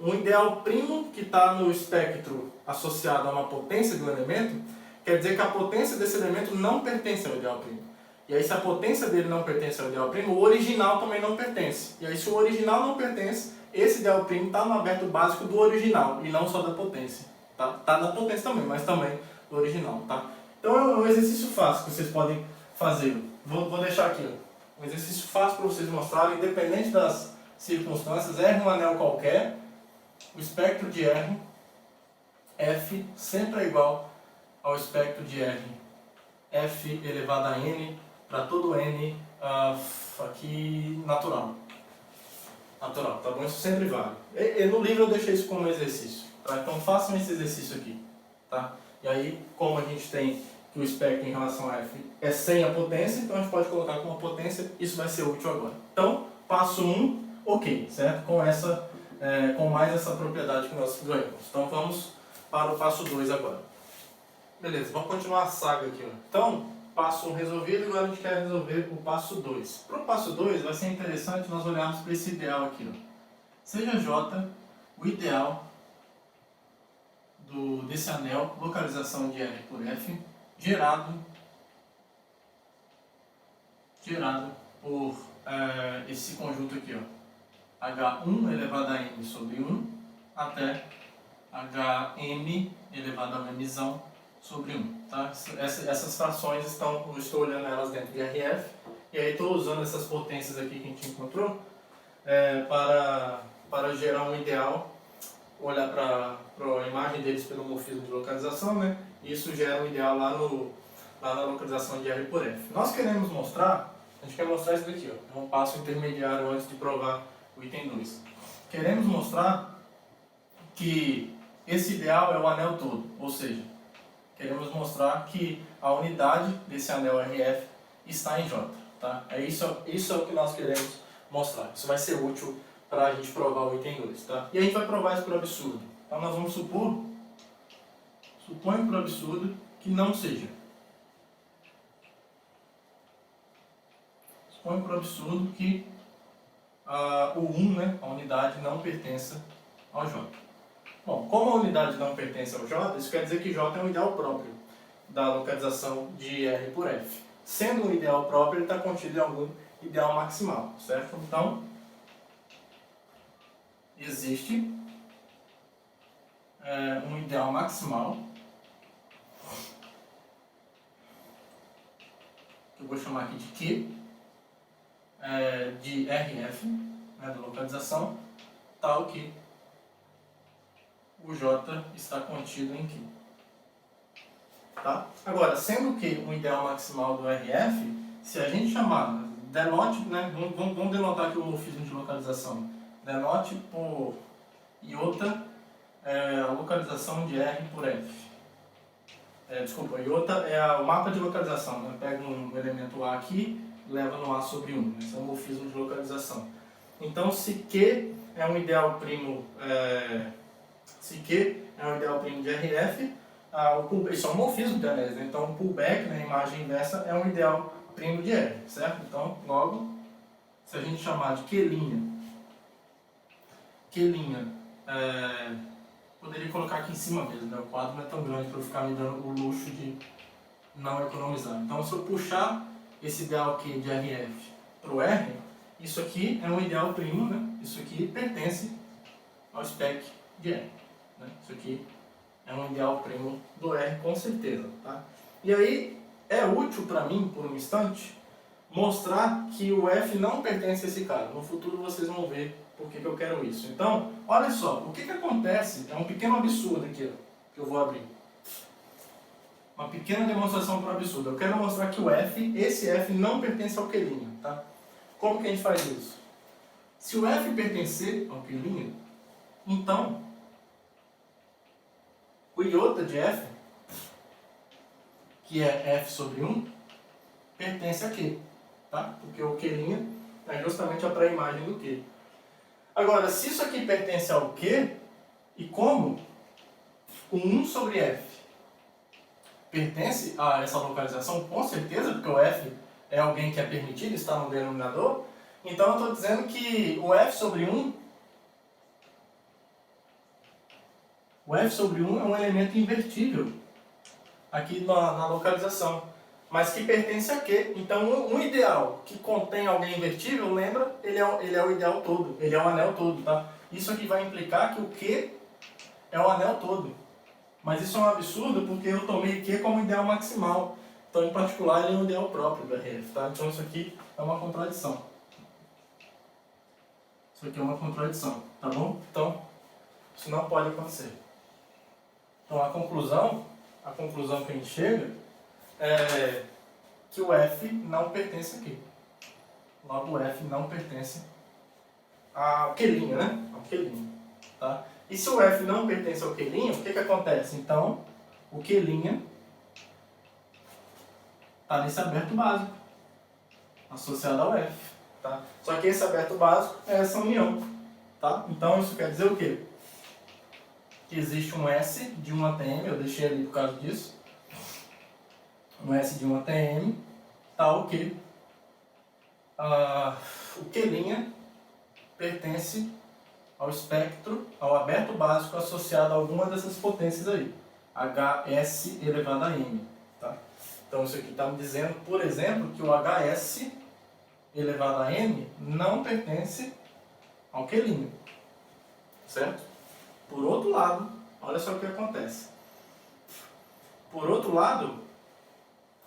um ideal primo que está no espectro associado a uma potência de um elemento, quer dizer que a potência desse elemento não pertence ao ideal primo. E aí se a potência dele não pertence ao ideal primo, o original também não pertence. E aí se o original não pertence, esse ideal primo está no aberto básico do original e não só da potência. Tá? tá? Tá na potência também, mas também do original, tá? Então é um exercício fácil que vocês podem fazer. Vou deixar aqui, ó, um exercício fácil para vocês mostrarem, independente das circunstâncias. R um anel qualquer, o espectro de R, F, sempre é igual ao espectro de R, F elevado a N, para todo N aqui natural. Natural, tá bom? Isso sempre vale. E no livro eu deixei isso como exercício, tá? Então façam esse exercício aqui, tá? E aí, como a gente tem que o espectro em relação a F é sem a potência, então a gente pode colocar como potência, isso vai ser útil agora. Então, passo 1, ok, certo? Com mais essa propriedade que nós ganhamos. Então vamos para o passo 2 agora. Beleza, vamos continuar a saga aqui, ó. Então, passo 1 resolvido, agora a gente quer resolver o passo 2. Para o passo 2 vai ser interessante nós olharmos para esse ideal aqui, ó. Seja J o ideal desse anel, localização de R por F, gerado por esse conjunto aqui, ó, H1 elevado a M sobre 1 até HM elevado a Mzão sobre 1. Tá? Essas frações eu estou olhando elas dentro de RF, e aí estou usando essas potências aqui que a gente encontrou para gerar um ideal, olhar para a imagem deles pelo morfismo de localização, né? E isso gera um ideal lá na localização de R por F. Nós queremos mostrar, a gente quer mostrar isso daqui, ó, é um passo intermediário antes de provar o item 2. Queremos mostrar que esse ideal é o anel todo, ou seja, queremos mostrar que a unidade desse anel RF está em J. Tá? Isso é o que nós queremos mostrar. Isso vai ser útil para a gente provar o item 2. Tá? E a gente vai provar isso por absurdo. Então nós vamos suponho por absurdo que não seja. Suponho por absurdo que o 1, né, a unidade, não pertença ao J. Bom, como a unidade não pertence ao J, isso quer dizer que J é um ideal próprio da localização de R por F. Sendo um ideal próprio, ele está contido em algum ideal maximal, certo? Então, existe um ideal maximal, que eu vou chamar aqui de Q, de RF, né, da localização, tal que o J está contido em Q. Tá? Agora, sendo que um ideal maximal do RF, se a gente chamar, denote, né, vamos denotar aqui o morfismo de localização, denote por iota a localização de R por F. Desculpa, iota é o mapa de localização, né? Pega um elemento A aqui, leva no A sobre 1, esse é o morfismo de localização. Então, se Q é um ideal primo, de RF, isso é um morfismo de anéis, né? Então o pullback, na imagem inversa, é um ideal primo de R, certo? Então, logo, se a gente chamar de Q', poderia colocar aqui em cima mesmo, né? O quadro não é tão grande para eu ficar me dando o luxo de não economizar. Então, se eu puxar esse ideal aqui de RF para o R, isso aqui é um ideal primo, né? Isso aqui pertence ao spec de R, né? Isso aqui é um ideal primo do R, com certeza. Tá? E aí, é útil para mim, por um instante, mostrar que o F não pertence a esse cara. No futuro vocês vão ver por que eu quero isso. Então, olha só, o que acontece, é um pequeno absurdo aqui, ó, que eu vou abrir. Uma pequena demonstração para o absurdo. Eu quero mostrar que o F, esse F não pertence ao Q'. Tá? Como que a gente faz isso? Se o F pertencer ao Q', então o iota de F, que é F sobre 1, pertence a Q, tá? Porque o Q' é justamente a pré-imagem do Q. Agora, se isso aqui pertence ao Q, e como o 1 sobre F pertence a essa localização, com certeza, porque o F é alguém que é permitido, está no denominador, então eu estou dizendo que o F sobre 1 é um elemento invertível aqui na localização, mas que pertence a Q. Então, um ideal que contém alguém invertível, lembra, ele é o ideal todo, ele é o anel todo. Tá? Isso aqui vai implicar que o Q é o anel todo. Mas isso é um absurdo porque eu tomei Q como ideal maximal. Então, em particular, ele é um ideal próprio do RF, tá? Então, isso aqui é uma contradição. Isso aqui é uma contradição, tá bom? Então, isso não pode acontecer. Então, a conclusão que a gente chega é que o F não pertence aqui. Logo, o F não pertence ao Q', né? Ao Q', tá? E se o F não pertence ao Q', o que acontece? Então, o Q' está nesse aberto básico, associado ao F, tá? Só que esse aberto básico é essa união, tá? Então, isso quer dizer o quê? Que existe um S de 1 até M, eu deixei ali por causa disso. Um S de 1 até M, tá o quê? O Q' pertence ao espectro, ao aberto básico associado a alguma dessas potências aí. Hs elevado a m. Tá? Então isso aqui está me dizendo, por exemplo, que o Hs elevado a m não pertence ao Q'. Certo? Por outro lado, olha só o que acontece. Por outro lado,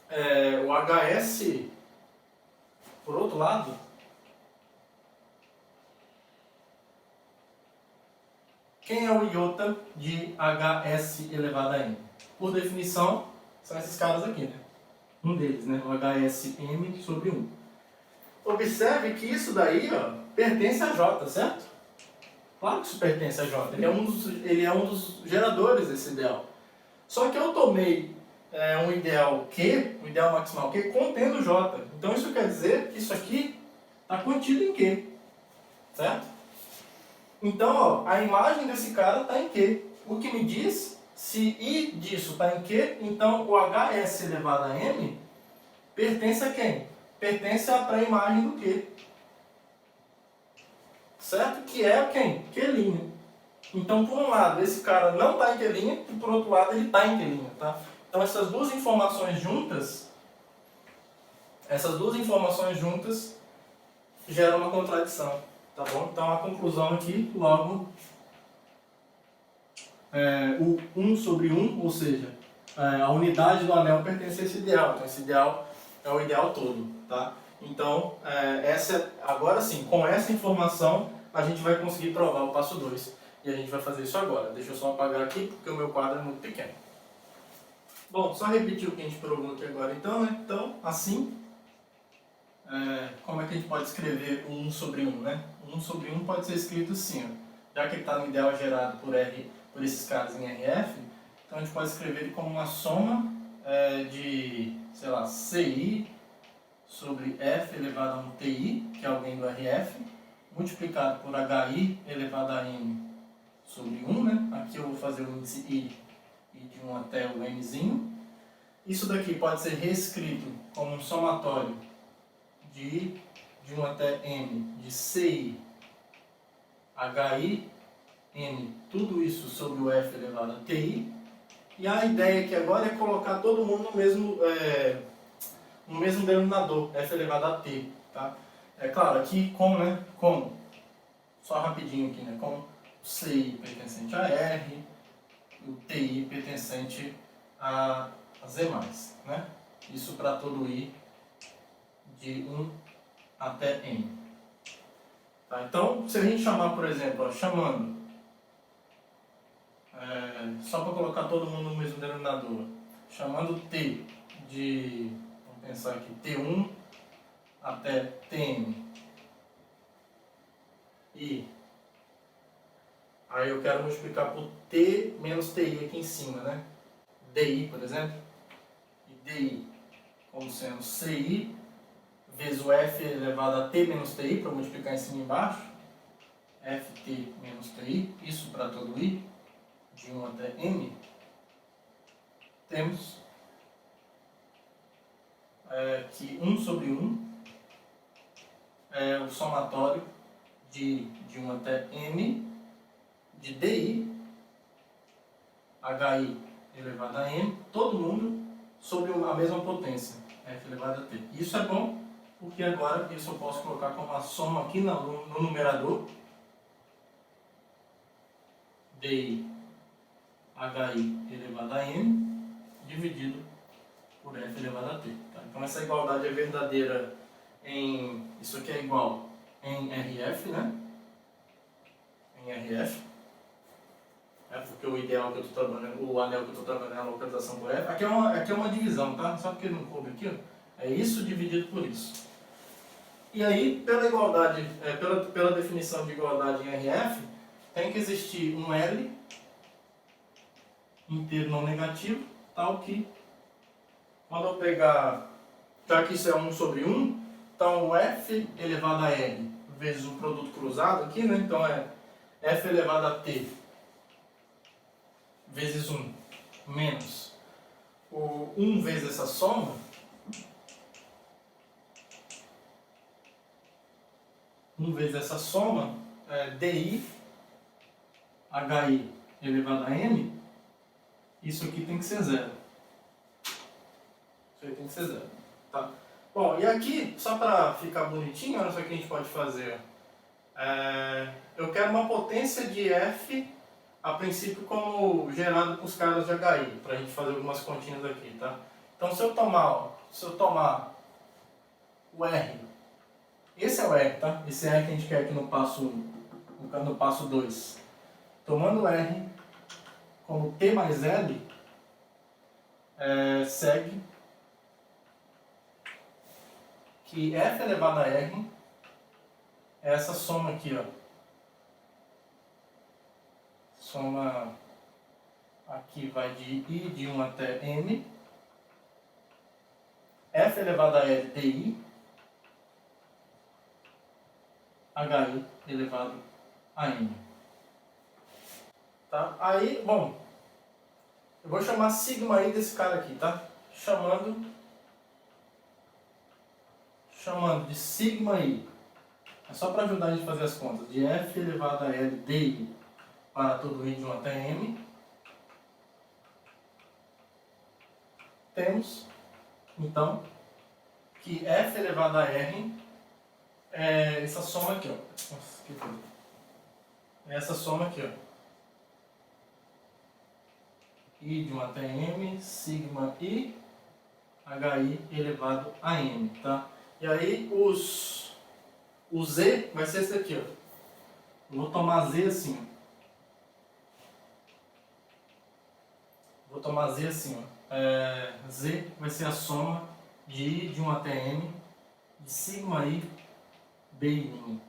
o Hs... Por outro lado, quem é o iota de Hs elevado a m? Por definição, são esses caras aqui, né? Um deles, né? O Hsm sobre 1. Observe que isso daí, ó, pertence a J, certo? Claro que isso pertence a J. Ele é um dos geradores desse ideal. Só que eu tomei um ideal Q, um ideal maximal Q, contendo J. Então isso quer dizer que isso aqui está contido em Q. Certo? Então, ó, a imagem desse cara está em Q. O que me diz, se I disso está em Q, então o Hs elevado a m pertence a quem? Pertence à pré-imagem do Q. Certo? Que é quem? Q'. Então, por um lado, esse cara não está em Q' e por outro lado, ele está em Q'. Tá? Então, essas duas informações juntas geram uma contradição. Tá bom? Então, a conclusão aqui, logo, o 1 sobre 1, ou seja, a unidade do anel pertence a esse ideal. Então, esse ideal é o ideal todo. Tá? Então, agora sim, com essa informação, a gente vai conseguir provar o passo 2. E a gente vai fazer isso agora. Deixa eu só apagar aqui, porque o meu quadro é muito pequeno. Bom, só repetir o que a gente provou aqui agora então, né? Então, assim, como é que a gente pode escrever o 1 sobre 1, né? O 1 sobre 1 pode ser escrito assim, ó. Já que ele está no ideal gerado por esses caras em RF, então a gente pode escrever ele como uma soma de, sei lá, CI sobre F elevado a 1 TI, que é alguém do RF, multiplicado por HI elevado a M sobre 1, né? Aqui eu vou fazer o índice I de 1 até o Mzinho. Isso daqui pode ser reescrito como um somatório de 1 até M de CI, HI, M, tudo isso sobre o F elevado a TI. E a ideia aqui agora é colocar todo mundo no mesmo denominador, F elevado a T. Tá? É claro, aqui como? Só rapidinho aqui, né? Com o CI pertencente a R e o TI pertencente a Z+, né? Isso para todo I de 1 até N. Tá? Então, se a gente chamar, por exemplo, chamando, só para colocar todo mundo no mesmo denominador, chamando T de, vamos pensar aqui, T1 até Tn, e aí eu quero multiplicar por T menos TI aqui em cima, né? DI, por exemplo, e DI como sendo CI vezes o F elevado a T menos TI, para multiplicar em cima e embaixo, FT menos TI, isso para todo I, de 1 até N, temos que 1 sobre 1 é o somatório de 1 até M de DI, HI elevado a M, todo mundo sobre a mesma potência, F elevado a T. Isso é bom, porque agora isso eu posso colocar como uma soma aqui no numerador, DI HI elevado a M dividido por F elevado a T. Tá? Então essa igualdade é verdadeira em... Isso aqui é igual em RF, né? Em RF. É porque o ideal que eu estou trabalhando, o anel que eu estou trabalhando é a localização por F. Aqui é uma divisão, tá? Só porque não coube aqui, ó. É isso dividido por isso. E aí, pela igualdade, pela definição de igualdade em RF, tem que existir um L inteiro não negativo, tal que, quando eu pegar, já que isso é 1 sobre 1, então o F elevado a L vezes o produto cruzado aqui, né? Então é F elevado a T vezes 1 menos o 1 vezes essa soma, 1 vezes essa soma, DI HI elevado a M, isso aqui tem que ser zero. Isso aí tem que ser zero. Tá? Bom, e aqui, só para ficar bonitinho, olha só o que a gente pode fazer. Eu quero uma potência de F, a princípio, como gerado por os caras de HI, para a gente fazer algumas continhas aqui. Tá? Então, se eu tomar o R, esse é o R, tá? Esse R que a gente quer aqui no passo 1, no passo 2. Tomando o R como T mais L, segue que F elevado a R é essa soma aqui, ó. Soma aqui vai de I de 1 até M. F elevado a L DI HI elevado a M. Tá? Aí, bom, eu vou chamar sigma I desse cara aqui, tá? Chamando de sigma I. É só para ajudar a gente a fazer as contas. De F elevado a L DI para todo I de 1 até M. Temos, então, que F elevado a R é essa soma aqui, ó. Nossa, que coisa. É essa soma aqui, ó. I de 1 até M, sigma I, HI elevado a M, tá? E aí, o Z vai ser esse aqui, ó. Eu vou tomar Z assim, ó. Vou tomar Z assim, ó. Z vai ser a soma de I de 1 até M, de sigma I, BI'.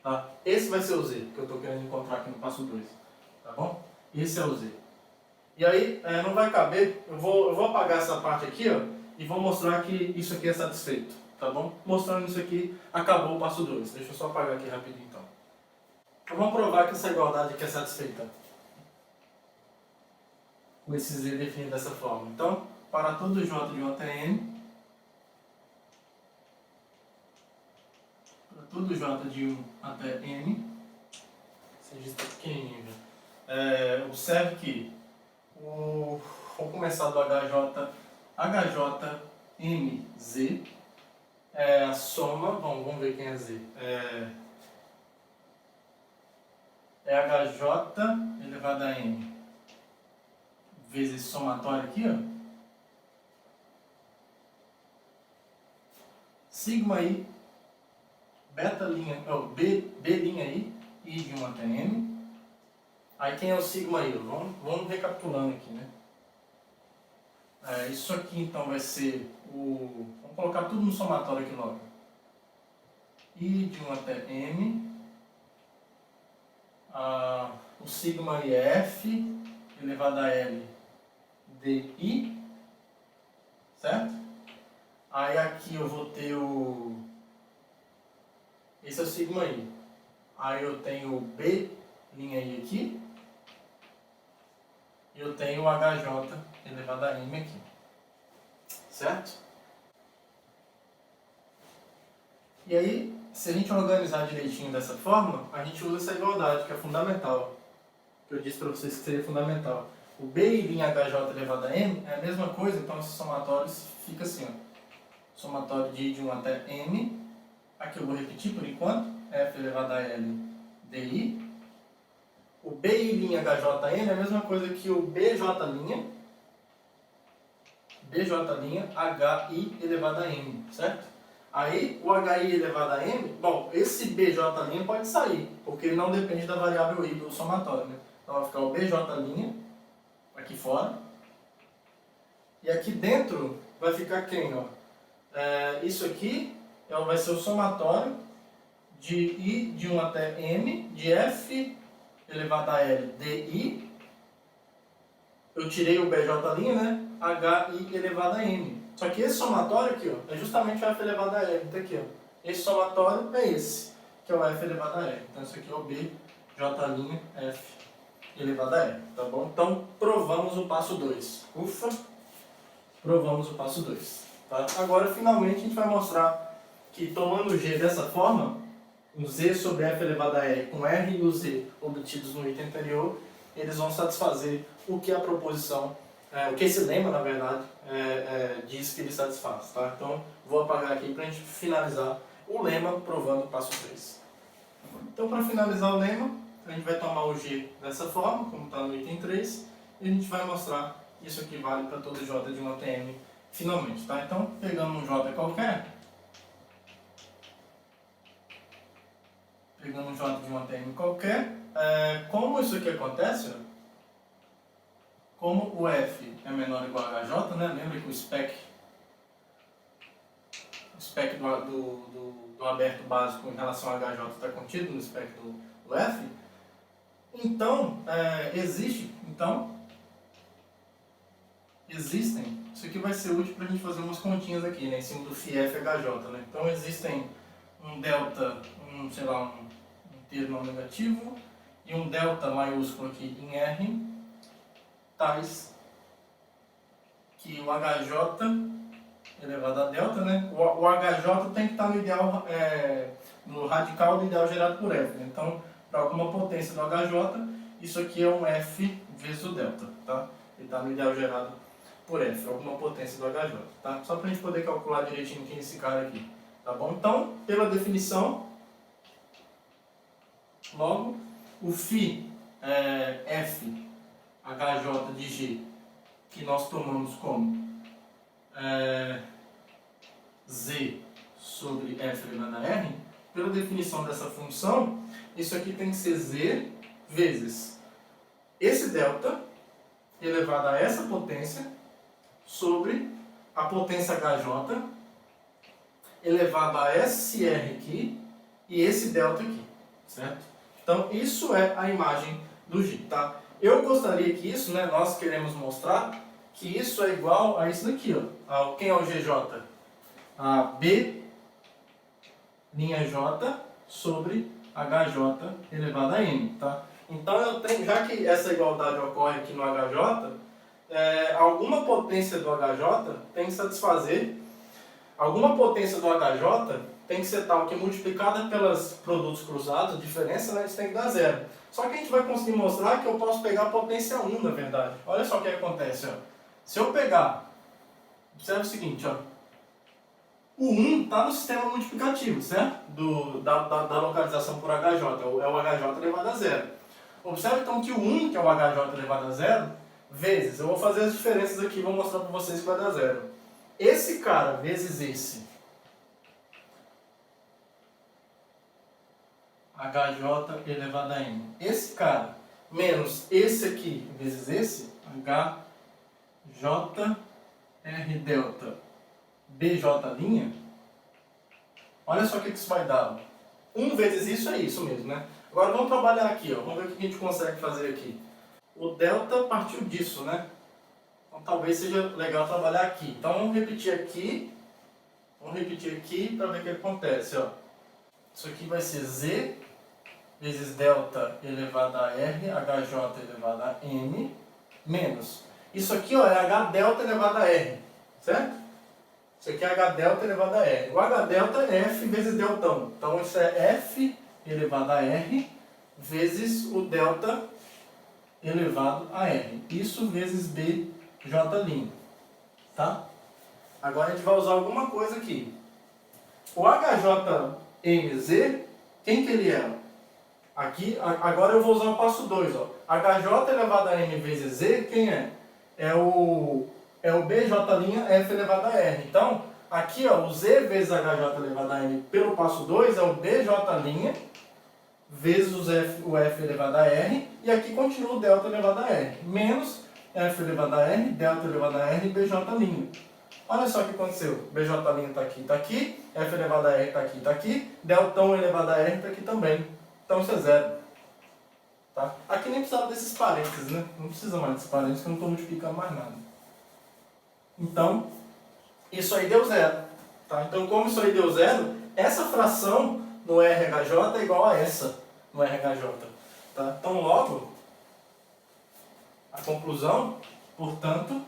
Tá? Esse vai ser o Z que eu estou querendo encontrar aqui no passo 2. Tá bom? Esse é o Z. E aí, não vai caber, eu vou apagar essa parte aqui, ó, e vou mostrar que isso aqui é satisfeito. Tá bom? Mostrando isso aqui, acabou o passo 2. Deixa eu só apagar aqui rapidinho então. Então vamos provar que essa igualdade aqui é satisfeita. Com esse Z definido dessa forma. Então, para todo J de 1 até N, para todo J de 1 até N, seja está pequenininho, observe que vou começar do HJMZ, a soma, vamos ver quem é Z, HJ elevado a N vezes esse somatório aqui, ó, sigma I, beta linha, B linha I de 1 até M. Aí quem é o sigma I? Vamos recapitulando aqui, né? Isso aqui então vai ser vamos colocar tudo no somatório aqui logo. I de 1 até M. O sigma I é F elevado a L DI, certo? Aí aqui eu vou ter esse é o sigma I. Aí eu tenho o B linha I aqui. E eu tenho o HJ elevado a M aqui. Certo? E aí, se a gente organizar direitinho dessa forma, a gente usa essa igualdade, que é fundamental. Que eu disse para vocês que seria fundamental. O B e HJ elevado a M é a mesma coisa, então esses somatórios fica assim, ó. Somatório de I de 1 até M. Aqui eu vou repetir por enquanto. F elevado a L DI. O BI''HJM é a mesma coisa que o BJ', HI elevado a M, certo? Aí, o HI elevado a M, bom, esse BJ' pode sair, porque ele não depende da variável I do somatório, né? Então vai ficar o BJ' aqui fora. E aqui dentro vai ficar quem, ó? Isso aqui vai ser o somatório de I de 1 até M, de F elevado a L DI. Eu tirei o BJ', né? HI elevado a M. Só que esse somatório aqui, ó, é justamente o F elevado a L. Então aqui, ó, esse somatório é esse, que é o F elevado a L. Então isso aqui é o BJ' F elevado a L, tá bom? Então provamos o passo 2. Ufa! Provamos o passo 2. Tá? Agora finalmente a gente vai mostrar que tomando o G dessa forma, o Z sobre F elevado a L com R e o Z obtidos no item anterior, eles vão satisfazer o que a proposição, o que esse lema, na verdade, diz que ele satisfaz. Tá? Então, vou apagar aqui para a gente finalizar o lema provando o passo 3. Então, para finalizar o lema, a gente vai tomar o G dessa forma, como está no item 3, e a gente vai mostrar isso aqui vale para todo J de uma TM finalmente. Tá? Então, pegando um J qualquer, de uma TM qualquer, como isso aqui acontece, como o F é menor ou igual a HJ, né? Lembra que o spec do aberto básico em relação a HJ está contido no spec do F? Então, existem, isso aqui vai ser útil para a gente fazer umas continhas aqui, né, em cima do FIF HJ, né? Então existem um delta, um inteiro não negativo e um delta maiúsculo aqui em R, tais que o HJ elevado a delta, né? O HJ tem que estar no ideal, no radical do ideal gerado por F, né? Então, para alguma potência do HJ, isso aqui é um F vezes o delta, tá? Ele está no ideal gerado por F, alguma potência do HJ, tá? Só para a gente poder calcular direitinho quem é esse cara aqui, tá bom? Então, pela definição, logo, o φ F HJ de G, que nós tomamos como Z sobre F elevado a R, pela definição dessa função, isso aqui tem que ser Z vezes esse delta elevado a essa potência sobre a potência HJ elevado a SR aqui e esse delta aqui, certo? Então, isso é a imagem do G, tá? Eu gostaria que isso, né, nós queremos mostrar que isso é igual a isso daqui, ó. Quem é o GJ? A B' J sobre HJ elevado a M, tá? Então, já que essa igualdade ocorre aqui no HJ, alguma potência do HJ tem que satisfazer, alguma potência do HJ tem que ser tal que multiplicada pelos produtos cruzados, a diferença, né, isso tem que dar zero. Só que a gente vai conseguir mostrar que eu posso pegar a potência 1, na verdade. Olha só o que acontece, ó. Se eu pegar, observe o seguinte, ó. O 1 está no sistema multiplicativo, certo? Da localização por HJ, é o HJ elevado a zero. Observe então que o 1, que é o HJ elevado a zero, vezes, eu vou fazer as diferenças aqui e vou mostrar para vocês que vai dar zero. Esse cara vezes esse, HJ elevado a M. Esse cara menos esse aqui vezes esse, HJ R delta BJ'. Olha só o que isso vai dar. 1 vezes isso é isso mesmo, né? Agora vamos trabalhar aqui, ó. Vamos ver o que a gente consegue fazer aqui. O delta partiu disso, né? Então talvez seja legal trabalhar aqui. Então vamos repetir aqui. Vamos repetir aqui para ver o que acontece, ó. Isso aqui vai ser Z vezes delta elevado a R, HJ elevado a M, menos. Isso aqui, ó, é H delta elevado a R, certo? Isso aqui é H delta elevado a R. O H delta é F vezes deltão. Então isso é F elevado a R vezes o delta elevado a R. Isso vezes BJ'. Tá? Agora a gente vai usar alguma coisa aqui. O HJMZ, quem que ele é? Aqui, agora eu vou usar o passo 2, ó. HJ elevado a n vezes Z, quem é? É o BJ' F elevado a R. Então, aqui, ó, o Z vezes HJ elevado a N pelo passo 2 é o BJ' vezes o F elevado a R, e aqui continua o delta elevado a R, menos F elevado a R, delta elevado a R, BJ'. Olha só o que aconteceu. BJ' está aqui, F elevado a R está aqui, deltão elevado a R está aqui também. Então isso é zero. Tá? Aqui nem precisava desses parênteses, né? Não precisa mais desses parênteses, que eu não estou multiplicando mais nada. Então, isso aí deu zero. Tá? Então, como isso aí deu zero, essa fração no RHJ é igual a essa no RHJ. Tá? Então, logo, a conclusão, portanto,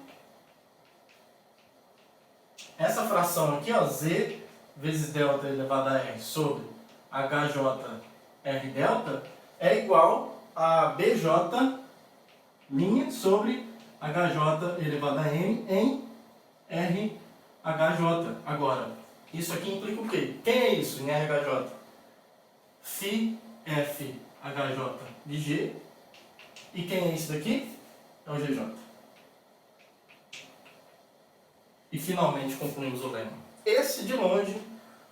essa fração aqui, ó, Z vezes delta elevado a R sobre HJ R delta é igual a BJ' sobre HJ elevado a N em RHJ. Agora, isso aqui implica o quê? Quem é isso em RHJ? Φ F HJ de G. E quem é isso daqui? É o GJ. E finalmente concluímos o lema. Esse, de longe,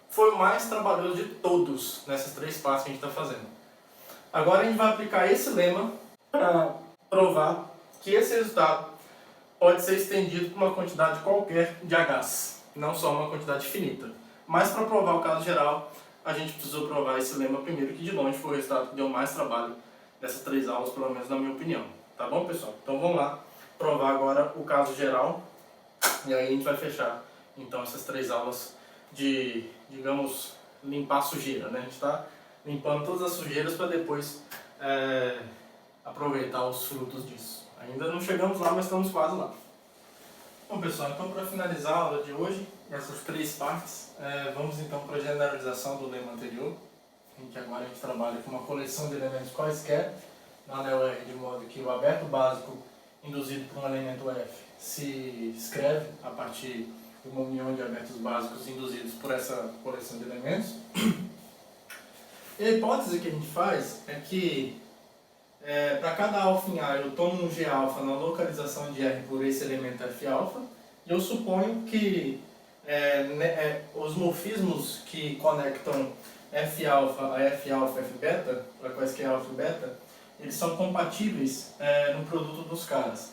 foi o mais trabalhoso de todos nessas três partes que a gente está fazendo. Agora a gente vai aplicar esse lema para provar que esse resultado pode ser estendido para uma quantidade qualquer de H's, não só uma quantidade finita. Mas para provar o caso geral, a gente precisou provar esse lema primeiro, que de longe foi o resultado que deu mais trabalho dessas três aulas, pelo menos na minha opinião. Tá bom, pessoal? Então vamos lá provar agora o caso geral, e aí a gente vai fechar então essas três aulas de, digamos, limpar a sujeira, né? A gente está limpando todas as sujeiras para depois aproveitar os frutos disso. Ainda não chegamos lá, mas estamos quase lá. Bom, pessoal, então para finalizar a aula de hoje, essas três partes, vamos então para a generalização do lema anterior, em que agora a gente trabalha com uma coleção de elementos quaisquer na anel R, de modo que o aberto básico induzido por um elemento F se escreve a partir de uma união de abertos básicos induzidos por essa coleção de elementos. E a hipótese que a gente faz é que para cada alfa em A eu tomo um G-alfa na localização de R por esse elemento F-alfa, e eu suponho que os morfismos que conectam F-alfa a F-alfa e F-beta, para quaisquer alfa e beta, eles são compatíveis no produto dos caras.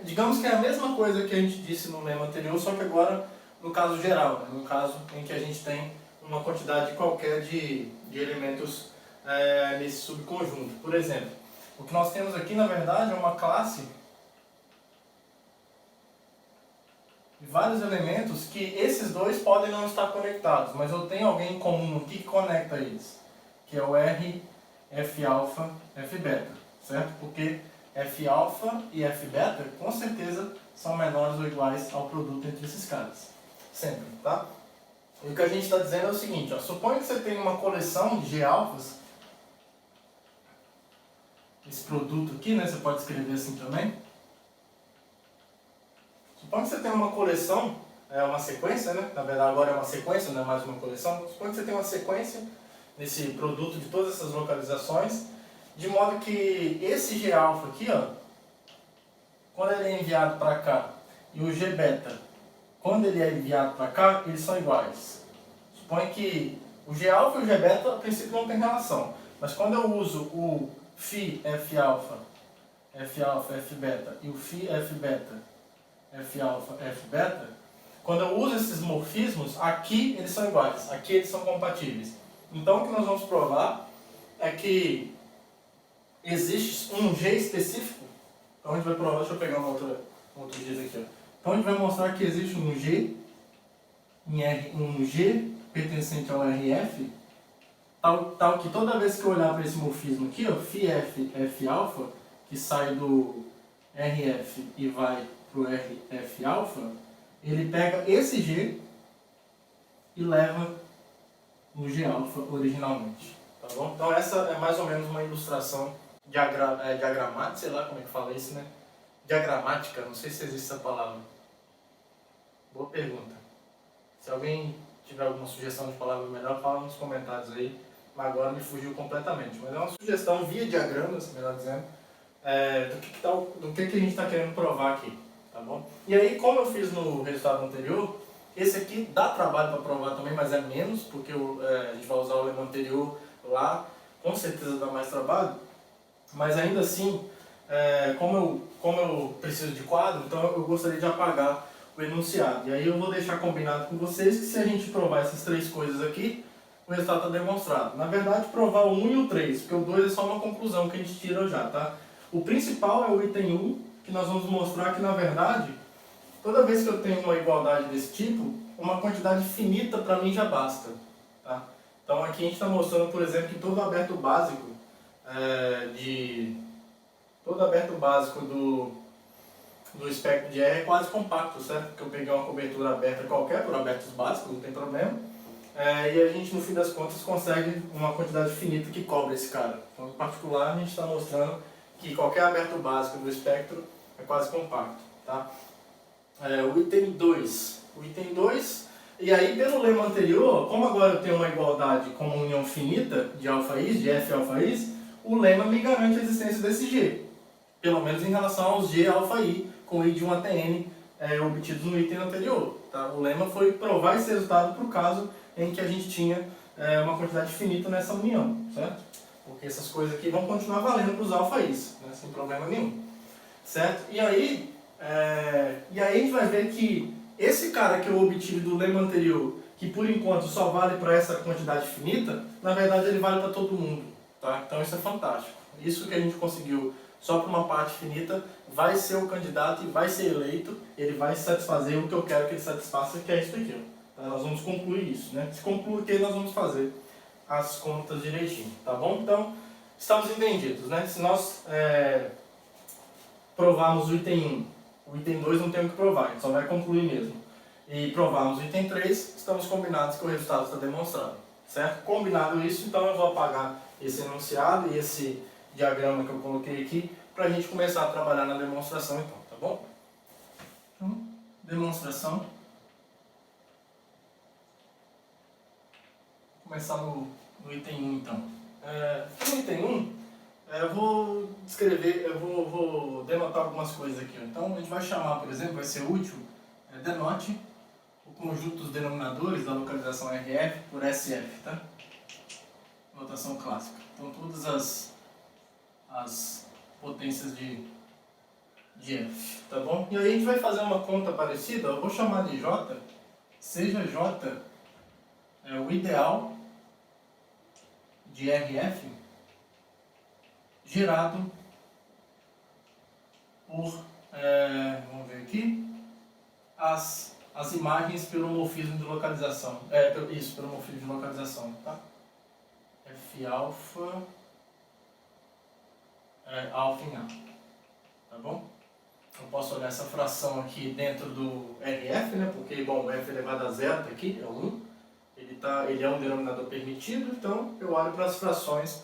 Digamos que é a mesma coisa que a gente disse no lema anterior, só que agora no caso geral, né? No caso em que a gente tem uma quantidade qualquer de elementos nesse subconjunto. Por exemplo, o que nós temos aqui na verdade é uma classe de vários elementos que esses dois podem não estar conectados, mas eu tenho alguém em comum aqui que conecta eles, que é o R, F-alfa, F-beta, certo? Porque F-alfa e F-beta com certeza são menores ou iguais ao produto entre esses caras. Sempre, tá? E o que a gente está dizendo é o seguinte, ó, suponha que você tem uma coleção de G-alfas, esse produto aqui, né, você pode escrever assim também. Suponha que você tem uma coleção, uma sequência, né? Na verdade agora é uma sequência, não é mais uma coleção. Suponha que você tem uma sequência nesse produto de todas essas localizações, de modo que esse G-alfa aqui, ó, quando ele é enviado para cá, e o G-beta, quando ele é enviado para cá, eles são iguais. Suponha que o G-alfa e o G-beta, a princípio, não tem relação. Mas quando eu uso o Φ F-alfa, F-alfa, F-beta, e o Φ F-beta, F-alfa, F-beta, quando eu uso esses morfismos, aqui eles são iguais, aqui eles são compatíveis. Então o que nós vamos provar é que existe um G específico. Então a gente vai provar, deixa eu pegar um outro G aqui. Ó. Então a gente vai mostrar que existe um G em R, um G pertencente ao RF, tal que toda vez que eu olhar para esse morfismo aqui, ó, Φf, F-alfa, que sai do RF e vai para o RF-alfa, ele pega esse G e leva no G-alfa originalmente. Tá bom? Então essa é mais ou menos uma ilustração diagramática, sei lá como é que fala isso, né? Diagramática, não sei se existe essa palavra. Boa pergunta. Se alguém tiver alguma sugestão de palavra melhor, fala nos comentários aí mas agora me fugiu completamente. Mas é uma sugestão via diagramas, melhor dizendo, do que a gente está querendo provar aqui, tá bom? E aí, como eu fiz no resultado anterior, esse aqui dá trabalho para provar também, mas é menos, porque a gente vai usar o lema anterior lá, com certeza dá mais trabalho, mas ainda assim, como eu preciso de quadro, então eu gostaria de apagar o enunciado. E aí eu vou deixar combinado com vocês que se a gente provar essas três coisas aqui, o resultado está demonstrado. Na verdade, provar o 1 e o 3, porque o 2 é só uma conclusão que a gente tira já, tá? O principal é o item 1, que nós vamos mostrar que, na verdade, toda vez que eu tenho uma igualdade desse tipo, uma quantidade finita para mim já basta, tá? Então aqui a gente está mostrando, por exemplo, que todo aberto básico do espectro de R é quase compacto, certo? Porque eu peguei uma cobertura aberta qualquer, por abertos básicos, não tem problema. E a gente, no fim das contas, consegue uma quantidade finita que cobre esse cara. Então, em particular, a gente está mostrando que qualquer aberto básico do espectro é quase compacto, tá? O item 2. O item 2, e aí pelo lema anterior, como agora eu tenho uma igualdade com uma união finita de alfa-is, de f alfa-is, o lema me garante a existência desse G. Pelo menos em relação aos G alfa-i com I de 1 até N obtidos no item anterior. Tá? O lema foi provar esse resultado para o caso em que a gente tinha uma quantidade finita nessa união, certo? Porque essas coisas aqui vão continuar valendo para os alfa-is, né? Sem problema nenhum. Certo? E aí a gente vai ver que esse cara que eu obtive do lema anterior, que por enquanto só vale para essa quantidade finita, na verdade ele vale para todo mundo. Tá? Então isso é fantástico. Isso que a gente conseguiu só para uma parte finita vai ser o candidato e vai ser eleito, ele vai satisfazer o que eu quero que ele satisfaça, que é isso aqui. Ó. Tá? Nós vamos concluir isso. Né? Se concluir que nós vamos fazer as contas direitinho. Tá bom? Então, estamos entendidos. Né? Se nós provarmos o item 1, o item 2 não tem o que provar, a gente só vai concluir mesmo. E provarmos o item 3, estamos combinados que o resultado está demonstrado. Certo? Combinado isso, então eu vou apagar esse enunciado e esse diagrama que eu coloquei aqui para a gente começar a trabalhar na demonstração então, tá bom? Então, demonstração. Vou começar no item 1 então. No item 1, eu vou descrever, eu vou denotar algumas coisas aqui. Ó. Então a gente vai chamar, por exemplo, vai ser útil, denote o conjunto dos denominadores da localização RF por SF, tá? Notação clássica. Então todas as potências de F, tá bom? E aí a gente vai fazer uma conta parecida, eu vou chamar de J, seja J o ideal de RF gerado por, vamos ver aqui, as imagens pelo morfismo de localização, pelo morfismo de localização, tá? F alfa, alfa em A, tá bom? Eu posso olhar essa fração aqui dentro do RF, né? Porque, bom, o F elevado a zero tá aqui, é 1, ele é um denominador permitido, então eu olho para as frações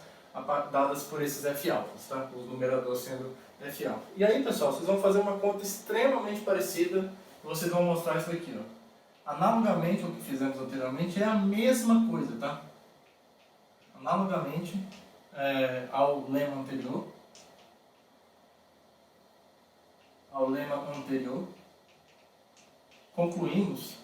dadas por esses F alfas, tá? Os numeradores sendo F alfa. E aí, pessoal, vocês vão fazer uma conta extremamente parecida e vocês vão mostrar isso daqui, ó. Analogamente ao que fizemos anteriormente, é a mesma coisa, tá? Analogamente ao lema anterior, concluímos,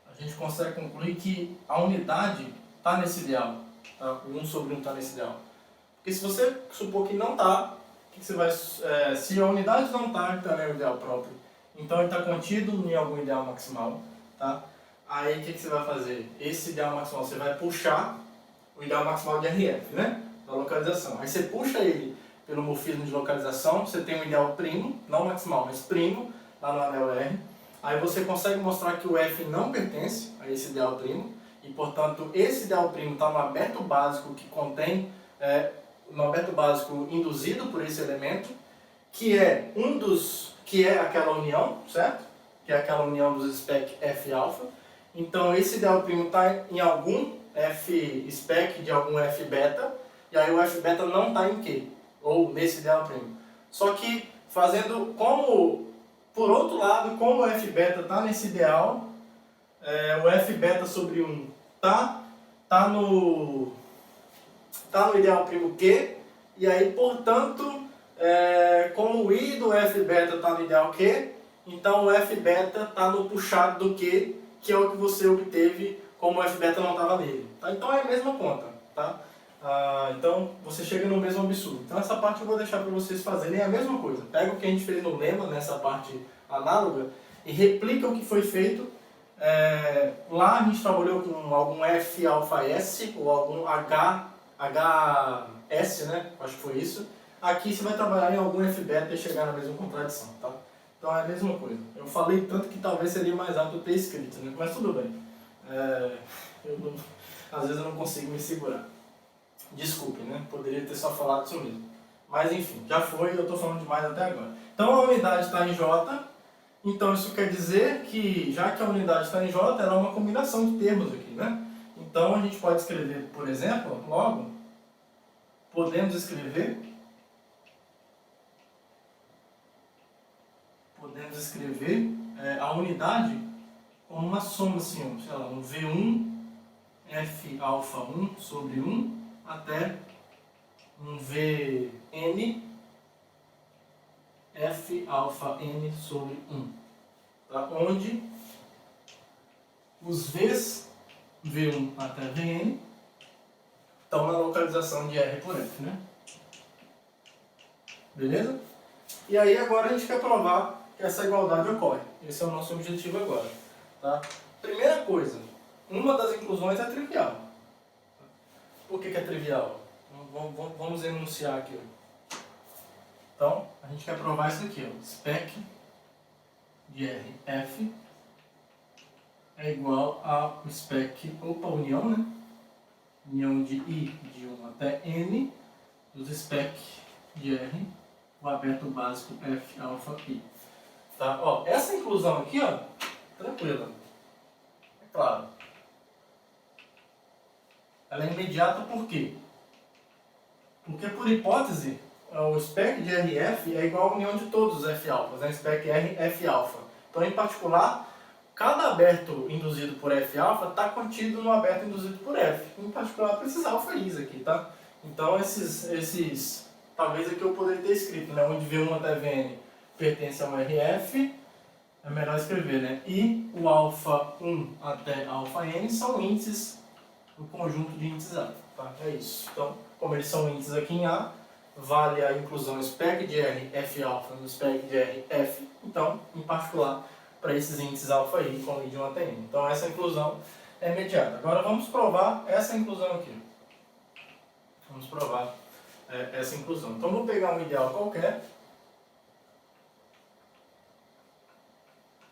a gente consegue concluir que a unidade está nesse ideal, tá? O 1 sobre 1 está nesse ideal. Porque se você supor que não está, você vai, se a unidade não está, então é o ideal próprio. Então ele está contido em algum ideal maximal, tá? Aí o que você vai fazer? Esse ideal maximal você vai puxar o ideal maximal de RF, né? Da localização. Aí você puxa ele pelo morfismo de localização, você tem um ideal primo, não maximal, mas primo, lá no anel R. Aí você consegue mostrar que o F não pertence a esse ideal primo, e portanto esse ideal primo está no aberto básico que contém, no aberto básico induzido por esse elemento, que é aquela união, certo? Que é aquela união dos spec F alfa. Então esse ideal primo está em algum F spec de algum F beta, e aí o F beta não está em Q, ou nesse ideal primo. Só que fazendo como, por outro lado, como o F beta está nesse ideal, o f beta sobre 1 tá no ideal primo Q, e aí, portanto, como o I do f beta está no ideal Q, então o f beta está no puxado do Q, que é o que você obteve como o f beta não estava nele. Tá? Então é a mesma conta. Tá? Então você chega no mesmo absurdo. Então essa parte eu vou deixar para vocês fazerem a mesma coisa. Pega o que a gente fez no lema, nessa parte análoga, e replica o que foi feito. Lá a gente trabalhou com algum F alfa S ou algum HS, né? Acho que foi isso. Aqui você vai trabalhar em algum F beta e chegar na mesma contradição, tá? Então é a mesma coisa. Eu falei tanto que talvez seria mais rápido ter escrito, né? Mas tudo bem. Às vezes eu não consigo me segurar. Desculpe, né? Poderia ter só falado isso mesmo. Mas enfim, já foi e eu estou falando demais até agora. Então a unidade está em J. Então isso quer dizer que, já que a unidade está em J, ela é uma combinação de termos aqui, né? Então a gente pode escrever, por exemplo, logo, podemos escrever a unidade como uma soma, assim, sei lá, um V1 F alfa 1 sobre 1 até um Vn F alfa n sobre 1. Tá? Onde os V's, V1 até Vn, estão na localização de R por F, né? Beleza? E aí agora a gente quer provar que essa igualdade ocorre. Esse é o nosso objetivo agora. Tá? Primeira coisa, uma das inclusões é trivial. Por que é trivial? Vamos enunciar aqui. Então, a gente quer provar isso aqui. Ó. Spec de RF é igual ao spec, união, né? União de I de 1 até N dos spec de R, o aberto básico F alfa I. Tá? Ó, essa inclusão aqui, ó, tranquila. É claro. Ela é imediata por quê? Porque, por hipótese, o spec de RF é igual à união de todos os F-alfas, né? Spec R, F-alfa. Então, em particular, cada aberto induzido por F-alfa está contido no aberto induzido por F. Em particular, para esses alfa-is aqui, tá? Então, talvez aqui eu poderia ter escrito, né? Onde V1 até Vn pertence ao RF, é melhor escrever, né? E o alfa 1 até alfa n são índices do conjunto de índices A. Tá? É isso. Então, como eles são índices aqui em A, vale a inclusão spec de R F alfa no spec de R F. Então, em particular, para esses índices alfa I com I de 1 até N. Então, essa inclusão é imediata. Agora, vamos provar essa inclusão aqui. Vamos provar essa inclusão. Então, vou pegar um ideal qualquer.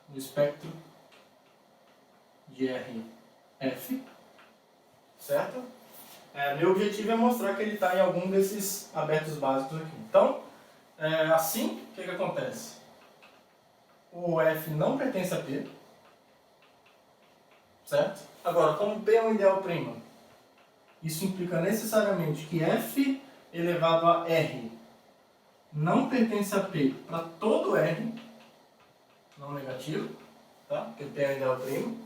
No espectro de RF, certo? Meu objetivo é mostrar que ele está em algum desses abertos básicos aqui. Então, assim, o que acontece? O F não pertence a P, certo? Agora, como P é um ideal prima, isso implica necessariamente que F elevado a R não pertence a P para todo R, não negativo, tá? Porque P é um ideal primo.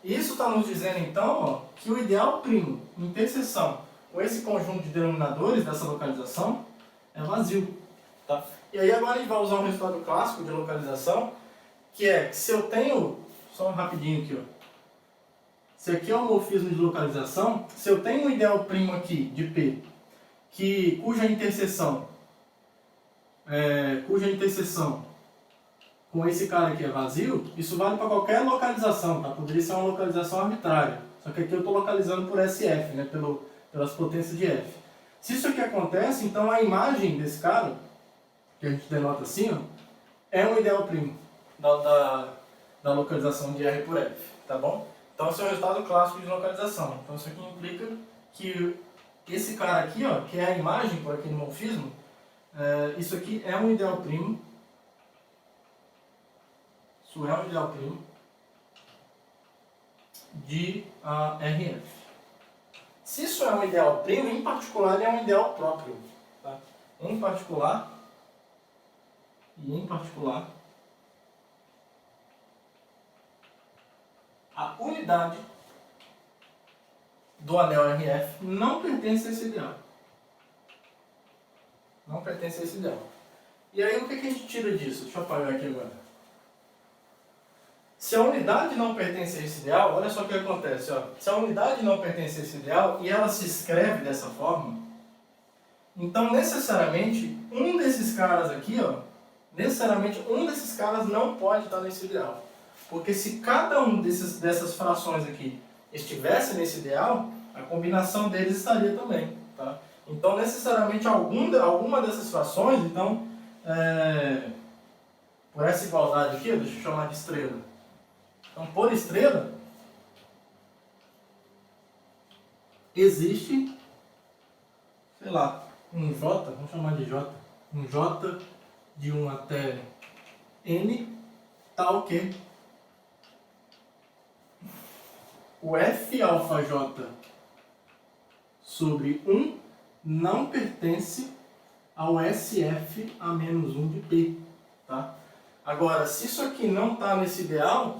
Isso está nos dizendo, então, ó, que o ideal primo, em interseção com esse conjunto de denominadores dessa localização, é vazio. Tá? E aí agora a gente vai usar um resultado clássico de localização, que é que se eu tenho, só rapidinho aqui, ó, se aqui é o morfismo de localização, se eu tenho um ideal primo aqui de P, cuja interseção com esse cara aqui é vazio, isso vale para qualquer localização, tá? Poderia ser uma localização arbitrária, só que aqui eu estou localizando por SF, né? Pelas potências de F. Se isso aqui acontece, então a imagem desse cara, que a gente denota assim, ó, é um ideal primo da localização de R por F, tá bom? Então esse é o resultado clássico de localização. Então isso aqui implica que esse cara aqui, ó, que é a imagem por aquele morfismo, isso aqui é um ideal primo. Isso é um ideal primo de RF. Se isso é um ideal primo, em particular ele é um ideal próprio. Tá? Em particular, A unidade do anel RF não pertence a esse ideal. Não pertence a esse ideal. E aí o que a gente tira disso? Deixa eu apagar aqui agora. Se a unidade não pertence a esse ideal, olha só o que acontece. Ó. Se a unidade não pertence a esse ideal e ela se escreve dessa forma, então necessariamente um desses caras aqui, ó, não pode estar nesse ideal. Porque se cada um dessas frações aqui estivesse nesse ideal, a combinação deles estaria também. Tá? Então necessariamente alguma dessas frações, então, por essa igualdade aqui, deixa eu chamar de estrela. Então, por estrela, existe, sei lá, um J, vamos chamar de J, um J de 1 até N, tal que o F alfa J sobre 1 não pertence ao SF a menos 1 de P. Tá? Agora, se isso aqui não está nesse ideal,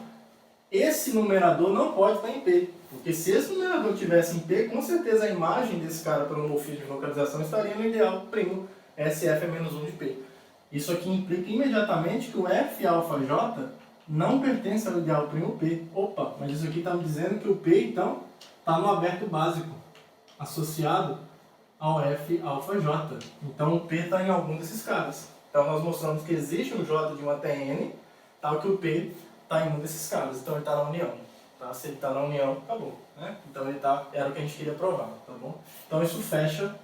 esse numerador não pode estar em P, porque se esse numerador tivesse em P, com certeza a imagem desse cara pelo morfismo de localização estaria no ideal primo SF é menos 1 de P. Isso aqui implica imediatamente que o F alfa J não pertence ao ideal primo P. Opa, mas isso aqui está me dizendo que o P, então, está no aberto básico, associado ao F alfa J. Então o P está em algum desses caras. Então nós mostramos que existe um J de 1 até N, tal que o P está em um desses caras, então ele está na união. Tá? Se ele está na união, acabou. Né? Então ele era o que a gente queria provar. Tá bom? Então isso fecha